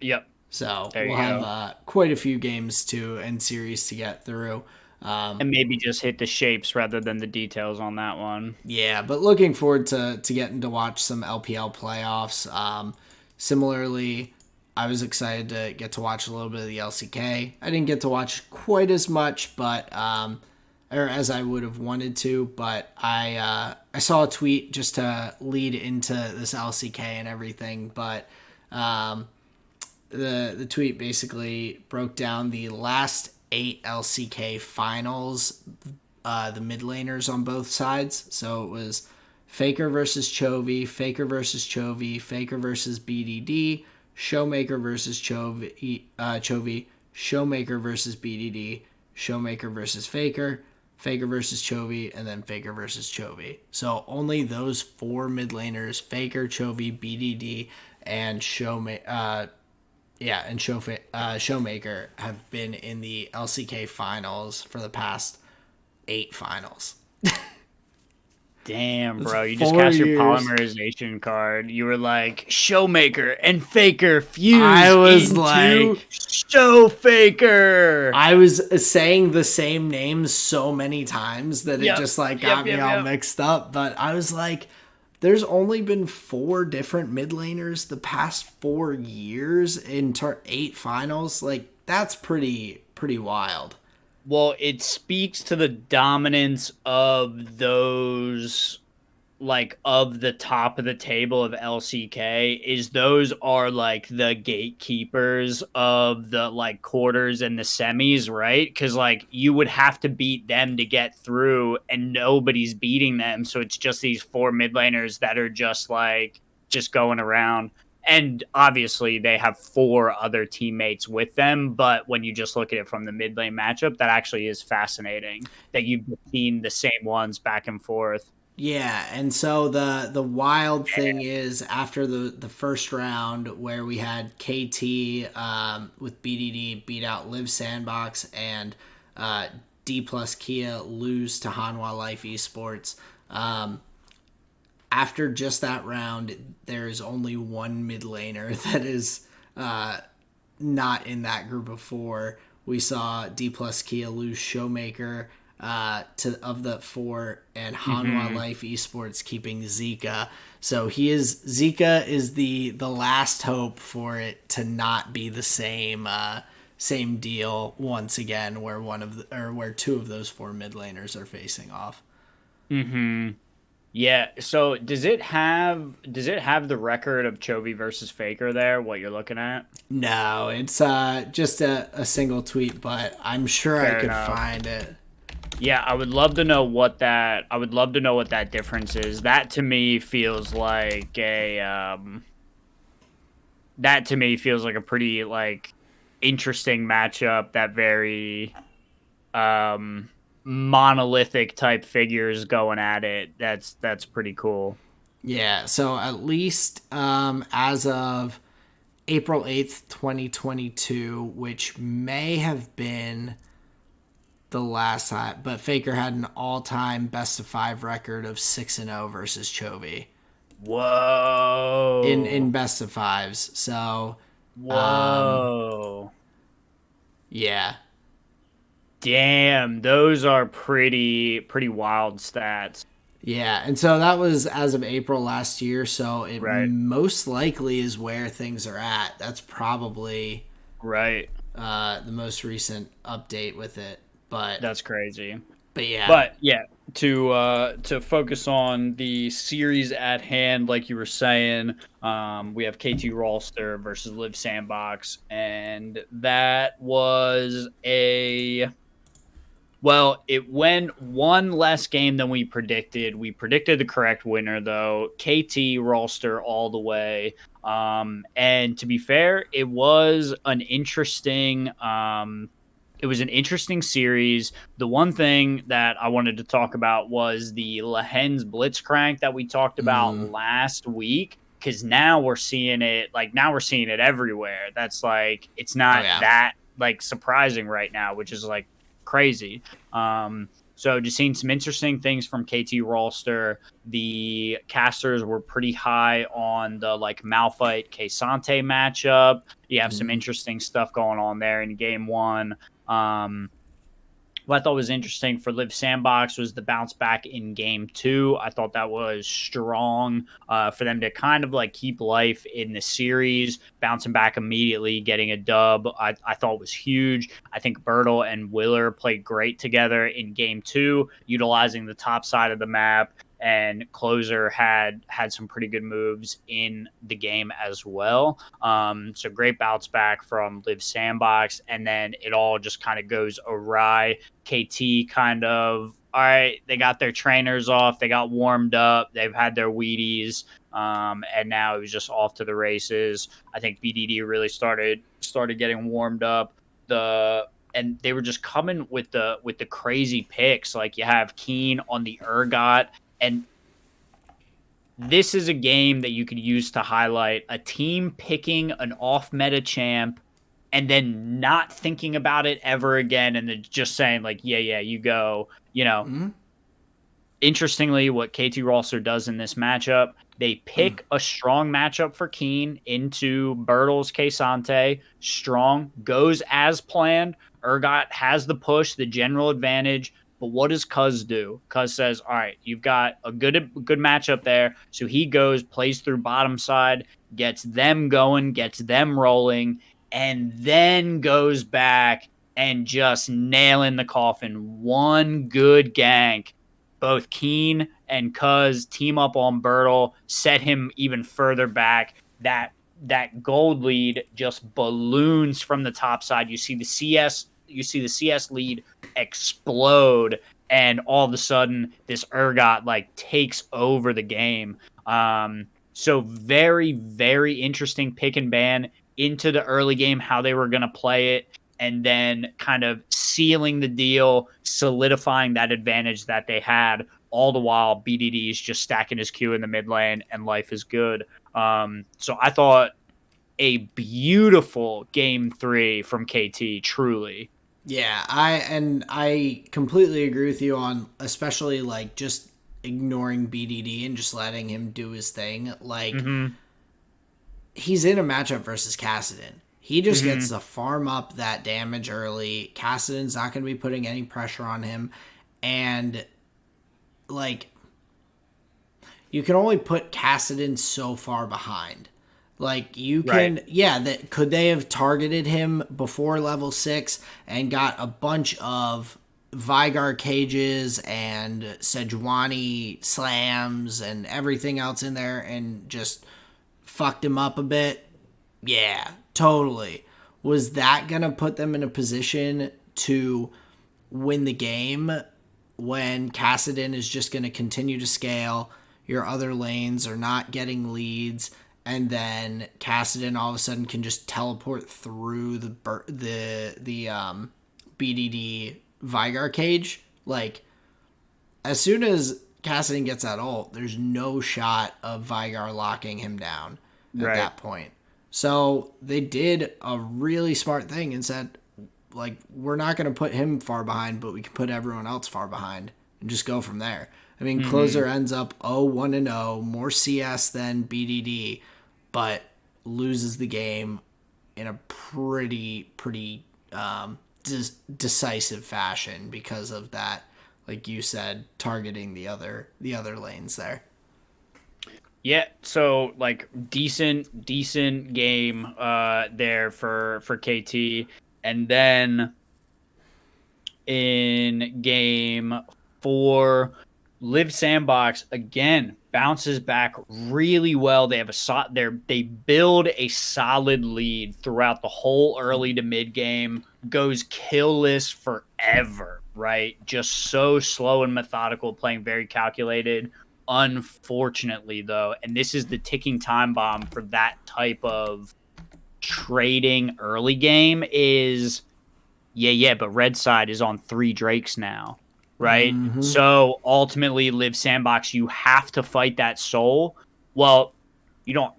Yep. So we'll have quite a few games and series to get through. And maybe just hit the shapes rather than the details on that one. Yeah, but looking forward to getting to watch some LPL playoffs. Similarly, I was excited to get to watch a little bit of the LCK. I didn't get to watch quite as much, but or as I would have wanted to, but I saw a tweet just to lead into this LCK and everything, but the tweet basically broke down the last 8 LCK finals, the mid laners on both sides. So it was Faker versus Chovy, Faker versus Chovy, Faker versus BDD, Showmaker versus Chovy, Showmaker versus BDD, Showmaker versus Faker, Faker versus Chovy, and then Faker versus Chovy. So only those 4 mid laners, Faker, Chovy, BDD, and Showmaker, have been in the LCK finals for the past 8 finals. Damn, bro. You just cast your polymerization card. You were like, Showmaker and Faker fused I was into like, Showfaker. I was saying the same names so many times that it just got me all mixed up. But I was like, there's only been 4 different mid laners the past 4 years in 8 finals. Like, that's pretty wild. Well, it speaks to the dominance of those, like, of the top of the table of LCK, is those are, like, the gatekeepers of the, like, quarters and the semis, right? Because, like, you would have to beat them to get through, and nobody's beating them, so it's just these 4 mid laners that are just, like, just going around. And obviously they have 4 other teammates with them, but when you just look at it from the mid lane matchup, that actually is fascinating that you've seen the same ones back and forth. Yeah, and so the wild thing is after the first round where we had KT with BDD beat out Live Sandbox and D plus Kia lose to Hanwha Life Esports. After just that round, there is only one mid laner that is not in that group of 4. We saw D plus Kia lose Showmaker of the 4, and Hanwha Life Esports keeping Zika. So Zika is the last hope for it to not be the same deal once again, where where 2 of those 4 mid laners are facing off. Mm-hmm. Yeah, so does it have the record of Chovy versus Faker there, what you're looking at? No, it's just a single tweet, but I'm sure I could find it. Yeah, I would love to know what that difference is. That to me feels like a pretty, like, interesting matchup, that very monolithic type figures going at it. That's pretty cool. Yeah, so at least as of April 8th, 2022, which may have been the last time, but Faker had an all-time best of 5 record of 6-0 versus Chovy. Whoa. In best of 5s. So whoa. Yeah. Damn, those are pretty wild stats. Yeah, and so that was as of April last year, so it most likely is where things are at. That's probably the most recent update with it. But that's crazy. But yeah. But yeah, to focus on the series at hand, like you were saying, we have KT Rolster versus Live Sandbox, and that was a well, it went one less game than we predicted. We predicted the correct winner though, KT Rolster all the way. And to be fair, it was an interesting series. The one thing that I wanted to talk about was the Lehens Blitzcrank that we talked about Mm. last week. Cause now we're seeing it everywhere. That's like it's Oh not yeah. that like surprising right now, which is like crazy. So just seeing some interesting things from KT Rolster. The casters were pretty high on the like Malphite Kesante matchup. You have some Mm. interesting stuff going on there in game one. Um, what I thought was interesting for Live Sandbox was the bounce back in game two. I thought that was strong for them to kind of like keep life in the series, bouncing back immediately, getting a dub. I thought was huge. I think Bertle and Willer played great together in game two, utilizing the top side of the map. And Closer had some pretty good moves in the game as well. So great bounce back from Live Sandbox, and then it all just kind of goes awry. KT kind of all right. They got their trainers off. They got warmed up. They've had their Wheaties, and now it was just off to the races. I think BDD really started getting warmed up. And they were just coming with the crazy picks. Like you have Keen on the Urgot, and this is a game that you could use to highlight a team picking an off meta champ and then not thinking about it ever again and then just saying like yeah you go, Mm. interestingly, what KT Rolster does in this matchup, they Mm. pick a strong matchup for Keen into Bertles Kesante. Strong, goes as planned. Urgot has the push, the general advantage. But what does Cuz do? Cuz says, all right, you've got a good matchup there. So he goes, plays through bottom side, gets them going, gets them rolling, and then goes back and just nailing the coffin. One good gank, both Keen and Cuz team up on Bertle, set him even further back. That gold lead just balloons from the top side. You see the CS lead explode, and all of a sudden this Urgot like takes over the game. So very, very interesting pick and ban into the early game, how they were going to play it, and then kind of sealing the deal, solidifying that advantage that they had. All the while, BDD is just stacking his Q in the mid lane, and life is good. So I thought a beautiful game three from KT, truly. Yeah, I completely agree with you on especially like just ignoring BDD and just letting him do his thing. Like Mm-hmm. he's in a matchup versus Kassadin. He just gets Mm-hmm. to farm up that damage early. Kassadin's not going to be putting any pressure on him, and like you can only put Kassadin so far behind. Like you Right. can, yeah. That could they have targeted him before level 6 and got a bunch of Vigar cages and Sejuani slams and everything else in there and just fucked him up a bit? Yeah, totally. Was that gonna put them in a position to win the game when Kassadin is just going to continue to scale? Your other lanes are not getting leads, and then Kassadin all of a sudden can just teleport through the BDD Vigar cage. Like as soon as Kassadin gets that ult, there's no shot of Vigar locking him down at Right. that point. So they did a really smart thing and said, like, we're not going to put him far behind, but we can put everyone else far behind and just go from there. I mean, Mm-hmm. Closer ends up 0-1-0, more CS than BDD, but loses the game in a pretty decisive fashion because of that, like you said, targeting the other lanes there. Yeah, so like decent game there for KT, and then in game 4. Live Sandbox again bounces back really well. They have they build a solid lead throughout the whole early to mid game. Goes killless forever, right? Just so slow and methodical, playing very calculated. Unfortunately, though, and this is the ticking time bomb for that type of trading early game is but red side is on 3 Drakes now, right? Mm-hmm. So ultimately, Live Sandbox, you have to fight that soul. Well, you don't.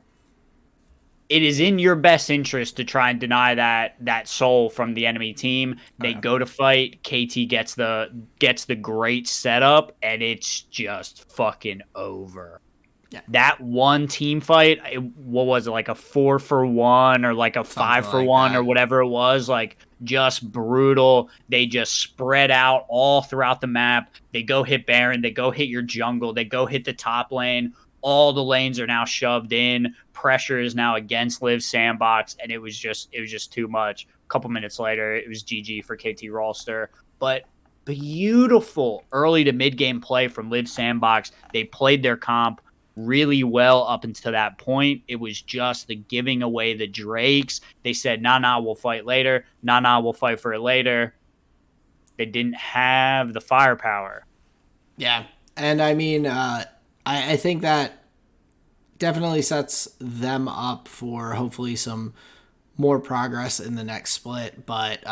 It is in your best interest to try and deny that soul from the enemy team. They go to fight. KT gets the great setup, and it's just fucking over. Yeah. That one team fight, what was it, like a 4-for-1 or like a 5-for-1 or whatever it was, like just brutal. They just spread out all throughout the map. They go hit Baron, they go hit your jungle, they go hit the top lane. All the lanes are now shoved in. Pressure is now against Live Sandbox, and it was just too much. A couple minutes later, it was GG for KT Rolster. But beautiful early to mid game play from Live Sandbox. They played their comp really well up until that point. It was just the giving away the Drakes. They said, nah, we'll fight later. Nah, we'll fight for it later. They didn't have the firepower. Yeah. And I mean, I think that definitely sets them up for hopefully some more progress in the next split. But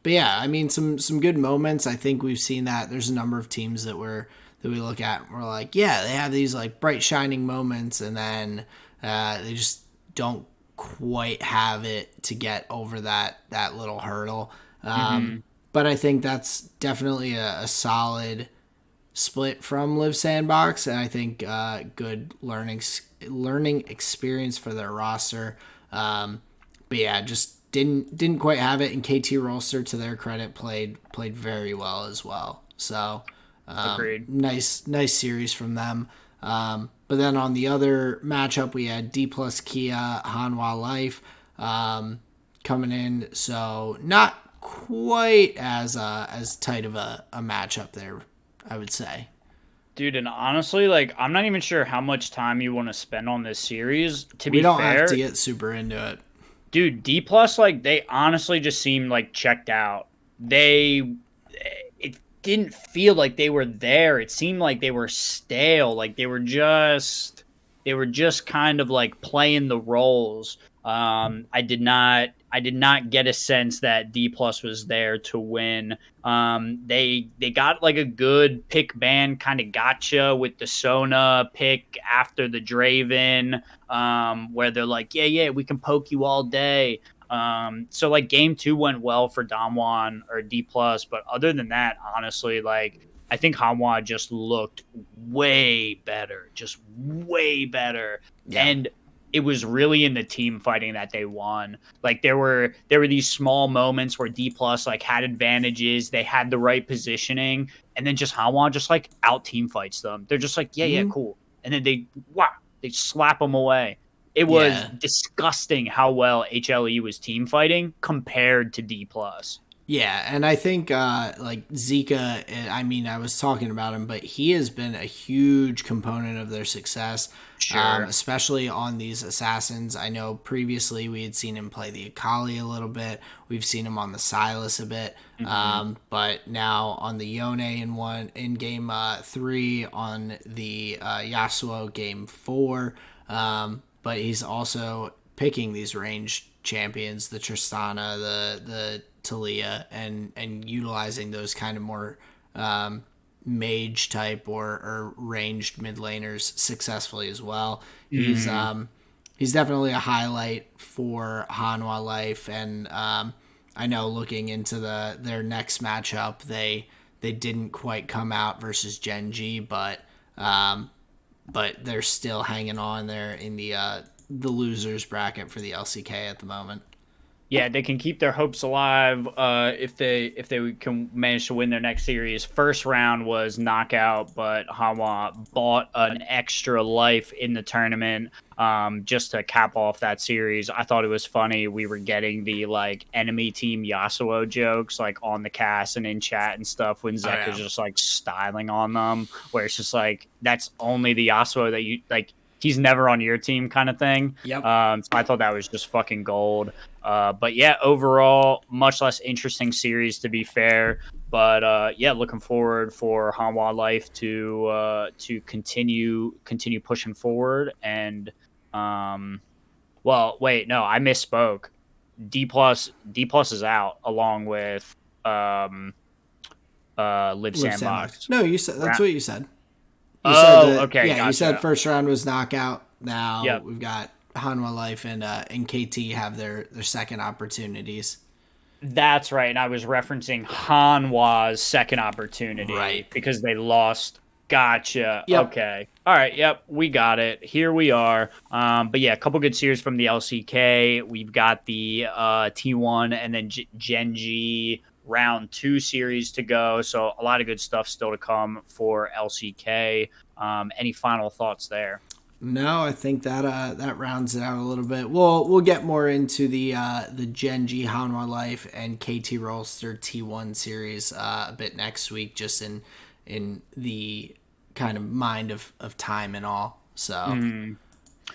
yeah, I mean, some good moments. I think we've seen that there's a number of teams that we look at and we're like, yeah, they have these like bright shining moments, and then they just don't quite have it to get over that little hurdle. But I think that's definitely a solid split from Live Sandbox, and I think good learning experience for their roster. But yeah, just didn't quite have it. And KT Rolster, to their credit, played very well as well. So Agreed. Nice series from them. But then on the other matchup, we had D plus Kia Hanwha Life coming in, so not quite as tight of a matchup there, I would say. Dude, and honestly, like, I'm not even sure how much time you want to spend on this series. We don't have to get super into it. Dude, D plus, like, they honestly just seemed like checked out. It didn't feel like they were there. It seemed like they were stale. Like they were just kind of like playing the roles. I did not get a sense that D plus was there to win. They got like a good pick ban kind of gotcha with the Sona pick after the Draven, where they're like, yeah, we can poke you all day. So like game 2 went well for Damwon or D plus, but other than that, honestly, like I think Hanwha just looked way better, Yeah. and it was really in the team fighting that they won. Like there were these small moments where D plus like had advantages, they had the right positioning, and then just Hanwha just like out team fights them. They're just like, yeah, cool, and then they slap them away. It was disgusting how well HLE was team fighting compared to D plus. Yeah, and I think like Zika, I mean, I was talking about him, but he has been a huge component of their success, especially on these assassins. I know previously we had seen him play the Akali a little bit. We've seen him on the Sylas a bit, but now on the Yone in game 3, on the Yasuo game 4, but he's also picking these ranged champions, the Tristana, the Talia, and utilizing those kind of more mage type or ranged mid laners successfully as well. He's definitely a highlight for Hanwha Life, and I know looking into their next matchup, they didn't quite come out versus Genji, but they're still hanging on there in the losers bracket for the LCK at the moment. Yeah, they can keep their hopes alive if they can manage to win their next series. First round was knockout, but Hawa bought an extra life in the tournament just to cap off that series. I thought it was funny. We were getting the like enemy team Yasuo jokes like on the cast and in chat and stuff when Oh Zek is yeah. just like styling on them, where it's just like that's only the Yasuo that you like. He's never on your team, kind of thing. Yep. So I thought that was just fucking gold. But yeah, overall, much less interesting series to be fair. But yeah, looking forward for Hanwha Life to continue pushing forward. And well, wait, no, I misspoke. D plus is out along with um Live Live Sandbox. Sandbox. No, you said that's what you said. You said Oh, that. okay, Yeah, you said gotcha. first round was knockout. Now Yep. we've got Hanwha Life and KT have their second opportunities. That's right. And I was referencing Hanwha's second opportunity Right. because they lost. Gotcha. Yep. Okay. All right. Yep. We got it. Here we are. But yeah, a couple good series from the LCK. We've got the T1 and then Genji round two series to go. So a lot of good stuff still to come for LCK. Any final thoughts there? No, I think that that rounds it out a little bit. We'll get more into the Genji Hanwha Life and KT Rolster T1 series a bit next week, just in the kind of mind of time and all. So, Mhm.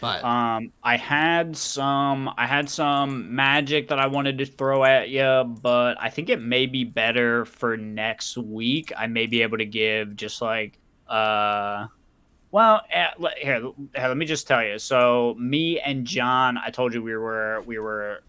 but I had some magic that I wanted to throw at you, but I think it may be better for next week. I may be able to give just like here, let me just tell you. So me and John, I told you we were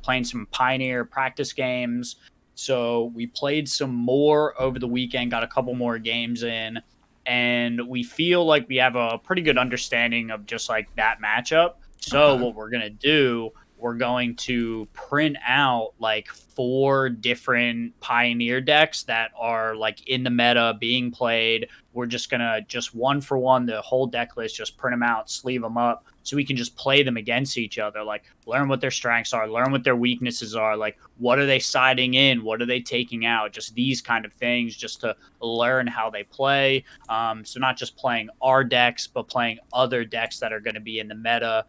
playing some Pioneer practice games. So we played some more over the weekend, got a couple more games in, and we feel like we have a pretty good understanding of just like that matchup. So okay, what we're gonna do, we're going to print out like four different Pioneer decks that are like in the meta being played. We're just gonna just one for one the whole deck list, just print them out, sleeve them up, so we can just play them against each other. Like learn what their strengths are, learn what their weaknesses are. Like what are they siding in, what are they taking out? Just these kind of things, just to learn how they play. So not just playing our decks, but playing other decks that are going to be in the meta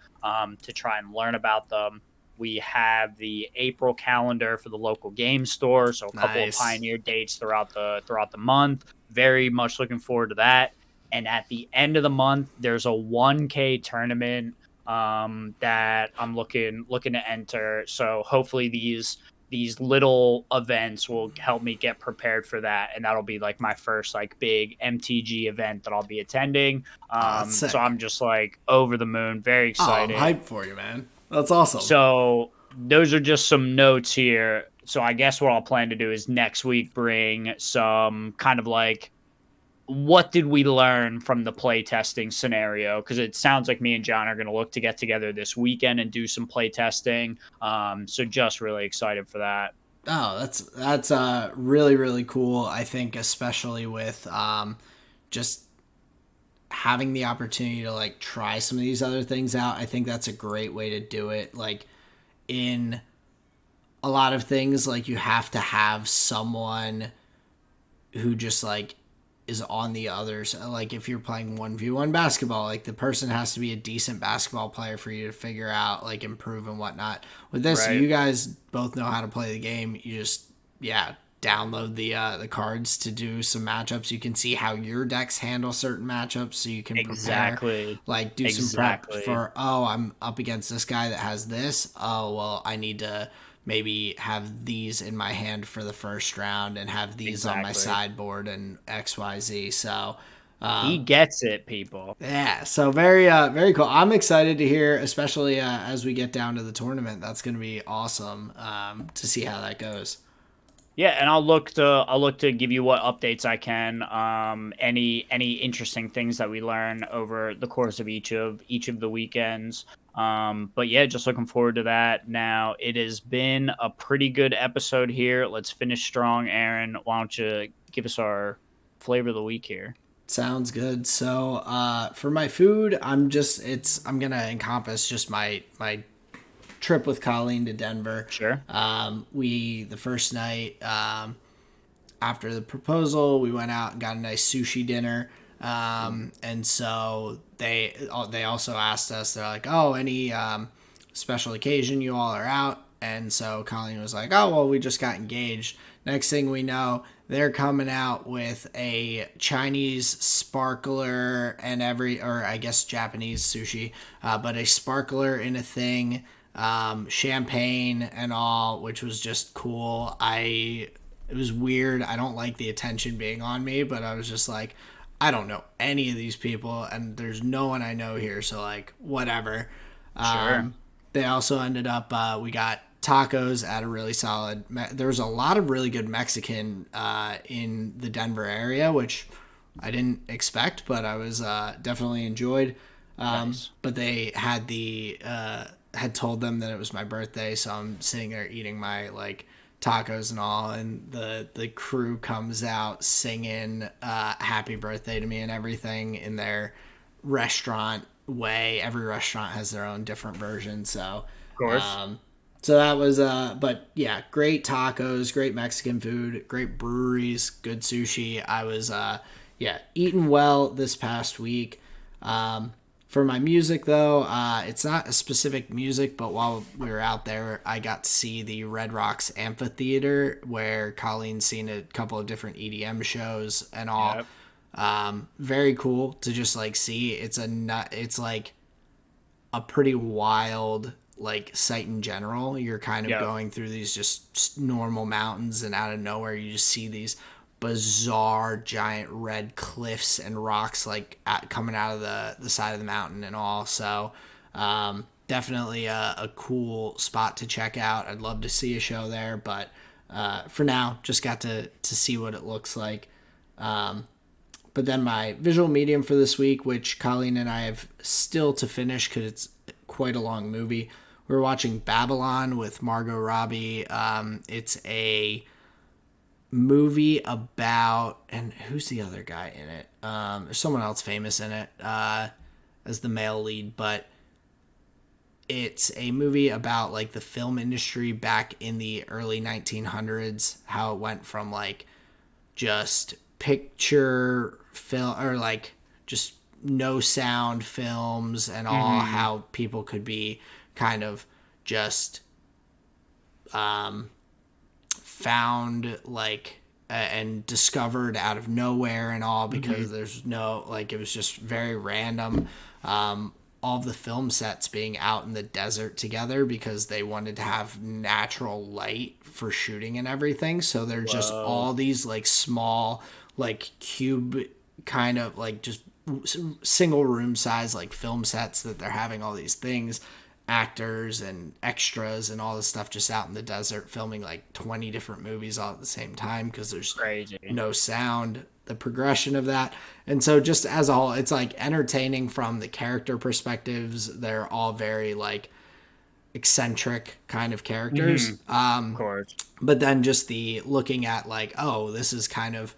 to try and learn about them. We have the April calendar for the local game store, so a couple of nice. Pioneer dates throughout the month. Very much looking forward to that. And at the end of the month, there's a 1K tournament that I'm looking to enter. So hopefully these little events will help me get prepared for that, and that'll be like my first like big MTG event that I'll be attending. Oh, that's So sick. I'm just like over the moon, very Oh, I'm excited. hyped for you, man. That's awesome. So those are just some notes here. So I guess what I'll plan to do is next week bring some kind of like what did we learn from the play testing scenario? Because it sounds like me and John are going to look to get together this weekend and do some play testing. So just really excited for that. Oh, that's really really cool. I think especially with just having the opportunity to like try some of these other things out. I think that's a great way to do it. Like in a lot of things, like you have to have someone who just like is on the others. Like if you're playing 1v1 basketball, like the person has to be a decent basketball player for you to figure out, like improve and whatnot. With this, Right. you guys both know how to play the game. You just, yeah, download the cards to do some matchups. You can see how your decks handle certain matchups, so you can prepare. Exactly. Like do some prep Exactly. for, oh, I'm up against this guy that has this. Oh well, I need to maybe have these in my hand for the first round and have these on my Exactly. sideboard and XYZ. So He gets it, people. yeah, so very cool. I'm excited to hear, especially as we get down to the tournament. That's going to be awesome to see how that goes. Yeah, and I'll look to give you what updates I can. Any interesting things that we learn over the course of each of the weekends. But yeah, just looking forward to that. Now it has been a pretty good episode here. Let's finish strong, Aaron. Why don't you give us our flavor of the week here? Sounds good. So for my food, I'm gonna encompass just my trip with Colleen to Denver. Sure. The first night, after the proposal, we went out and got a nice sushi dinner. And so they also asked us, they're like, oh, any special occasion you all are out? And so Colleen was like, oh, well, we just got engaged. Next thing we know, they're coming out with a Chinese sparkler and or I guess Japanese sushi, but a sparkler in a thing, champagne and all, which was just cool. It was weird. I don't like the attention being on me, but I was just like, I don't know any of these people, and there's no one I know here, so like whatever. Sure. They also ended up, we got tacos at a really solid. There was a lot of really good Mexican in the Denver area, which I didn't expect, but I was definitely enjoyed. Nice. But they had had told them that it was my birthday, so I'm sitting there eating my like tacos and all, and the crew comes out singing happy birthday to me and everything in their restaurant way. Every restaurant has their own different version, so Of course. so that was but yeah, great tacos, great Mexican food, great breweries, good sushi. I was eating well this past week. For my music, though, it's not a specific music, but while we were out there, I got to see the Red Rocks Amphitheater, where Colleen's seen a couple of different EDM shows and all. Yep. Very cool to just like see. It's like a pretty wild like sight in general. You're kind of Yep. going through these just normal mountains, and out of nowhere, you just see these bizarre giant red cliffs and rocks like coming out of the side of the mountain and all. So definitely a cool spot to check out. I'd love to see a show there, but for now just got to see what it looks like. But then my visual medium for this week, which Colleen and I have still to finish because it's quite a long movie, we're watching Babylon with Margot Robbie. It's a movie about, and who's the other guy in it? There's someone else famous in it as the male lead, but it's a movie about like the film industry back in the early 1900s, how it went from like just picture film or like just no sound films and all, how people could be kind of just found like and discovered out of nowhere and all, because there's no like, it was just very random. All the film sets being out in the desert together because they wanted to have natural light for shooting and everything, so they're just all these like small like cube kind of like just single room size like film sets that they're having all these things, actors and extras and all this stuff just out in the desert filming like 20 different movies all at the same time because there's Crazy. no sound, the progression of that. And so just as a whole, it's like entertaining from the character perspectives. They're all very like eccentric kind of characters. Of course. But then just the looking at like, oh, this is kind of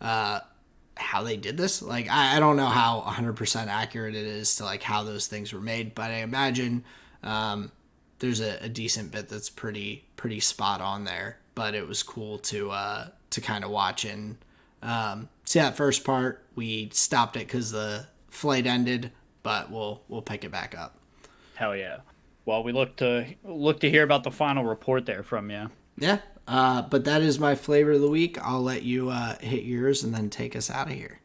how they did this. Like, I don't know how 100% accurate it is to like how those things were made, but I imagine there's a decent bit that's pretty spot on there. But it was cool to kind of watch and see that first part. We stopped it because the flight ended, but we'll pick it back up. Hell yeah. Well, we look to hear about the final report there from you. Yeah. But that is my flavor of the week. I'll let you hit yours and then take us out of here.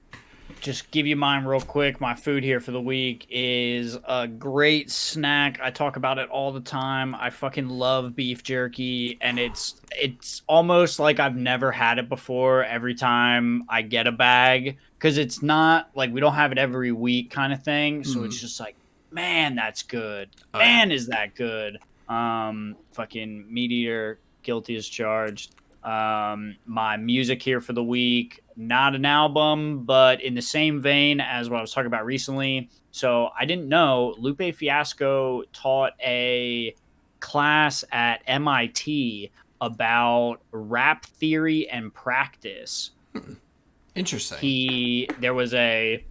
Just give you mine real quick. My food here for the week is a great snack. I talk about it all the time. I fucking love beef jerky, and it's almost like I've never had it before every time I get a bag, because it's not like we don't have it every week kind of thing. So it's just like, man, that's good. Oh, Man, is that good. Fucking meat eater, guilty as charged. My music here for the week, not an album, but in the same vein as what I was talking about recently. So I didn't know Lupe Fiasco taught a class at MIT about rap theory and practice. Interesting. There was a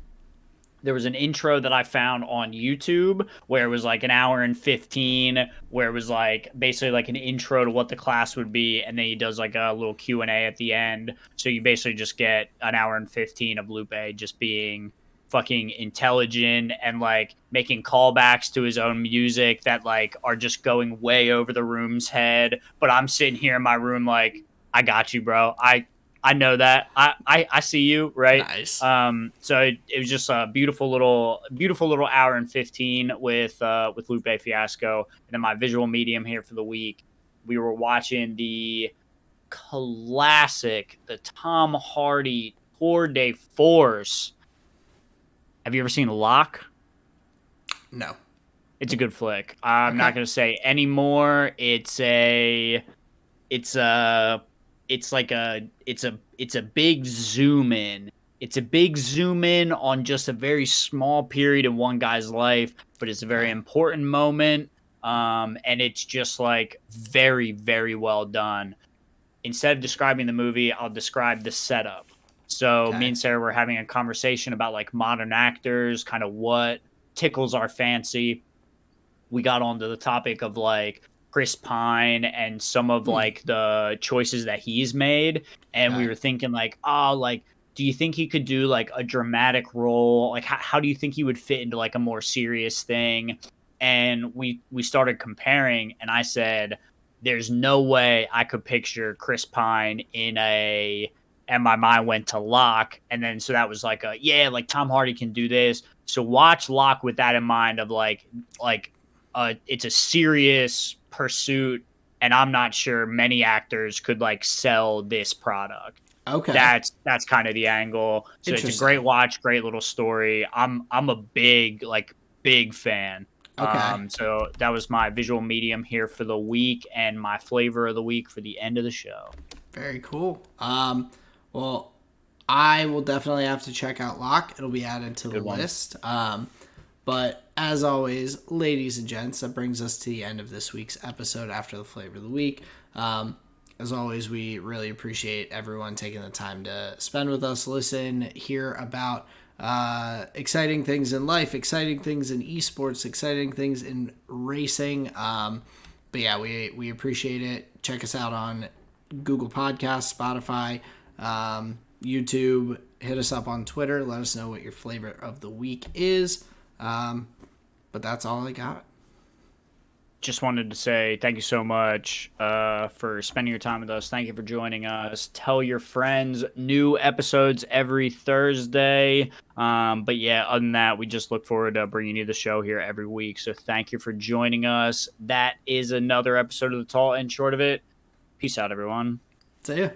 there was an intro that I found on YouTube where it was like an hour and 15, where it was like basically like an intro to what the class would be, and then he does like a little Q&A at the end. So you basically just get an hour and 15 of Lupe just being fucking intelligent and like making callbacks to his own music that like are just going way over the room's head. But I'm sitting here in my room like, I got you, bro. I know that. I see you, right? Nice. So it was just a beautiful little hour and 15 with Lupe Fiasco. And then my visual medium here for the week, we were watching the classic, the Tom Hardy Tour de Force. Have you ever seen Locke? No. It's a good flick. I'm not gonna say any more. It's a big zoom in. It's a big zoom in on just a very small period in one guy's life, but it's a very important moment. And it's just like very, very well done. Instead of describing the movie, I'll describe the setup. So me and Sarah were having a conversation about like modern actors, kind of what tickles our fancy. We got onto the topic of like Chris Pine and some of like the choices that he's made. And we were thinking like, oh, like, do you think he could do like a dramatic role? Like, how do you think he would fit into like a more serious thing? And we started comparing, and I said, there's no way I could picture Chris Pine in a, and my mind went to Locke. And then, so that was like a, yeah, like Tom Hardy can do this. So watch Locke with that in mind of like, it's a serious pursuit, and I'm not sure many actors could like sell this product. Okay. That's kind of the angle. So it's a great watch, great little story. I'm a big fan. Okay. So that was my visual medium here for the week and my flavor of the week for the end of the show. Very cool. Well, I will definitely have to check out Locke. It'll be added to the list. But as always, ladies and gents, that brings us to the end of this week's episode after the flavor of the week. As always, we really appreciate everyone taking the time to spend with us, listen, hear about exciting things in life, exciting things in esports, exciting things in racing. But yeah, we appreciate it. Check us out on Google Podcasts, Spotify, YouTube. Hit us up on Twitter. Let us know what your flavor of the week is. But that's all I got. Just wanted to say thank you so much for spending your time with us. Thank you for joining us. Tell your friends. New episodes every Thursday. But yeah, other than that, we just look forward to bringing you the show here every week. So thank you for joining us. That is another episode of The Tall and Short of It. Peace out, everyone. See ya.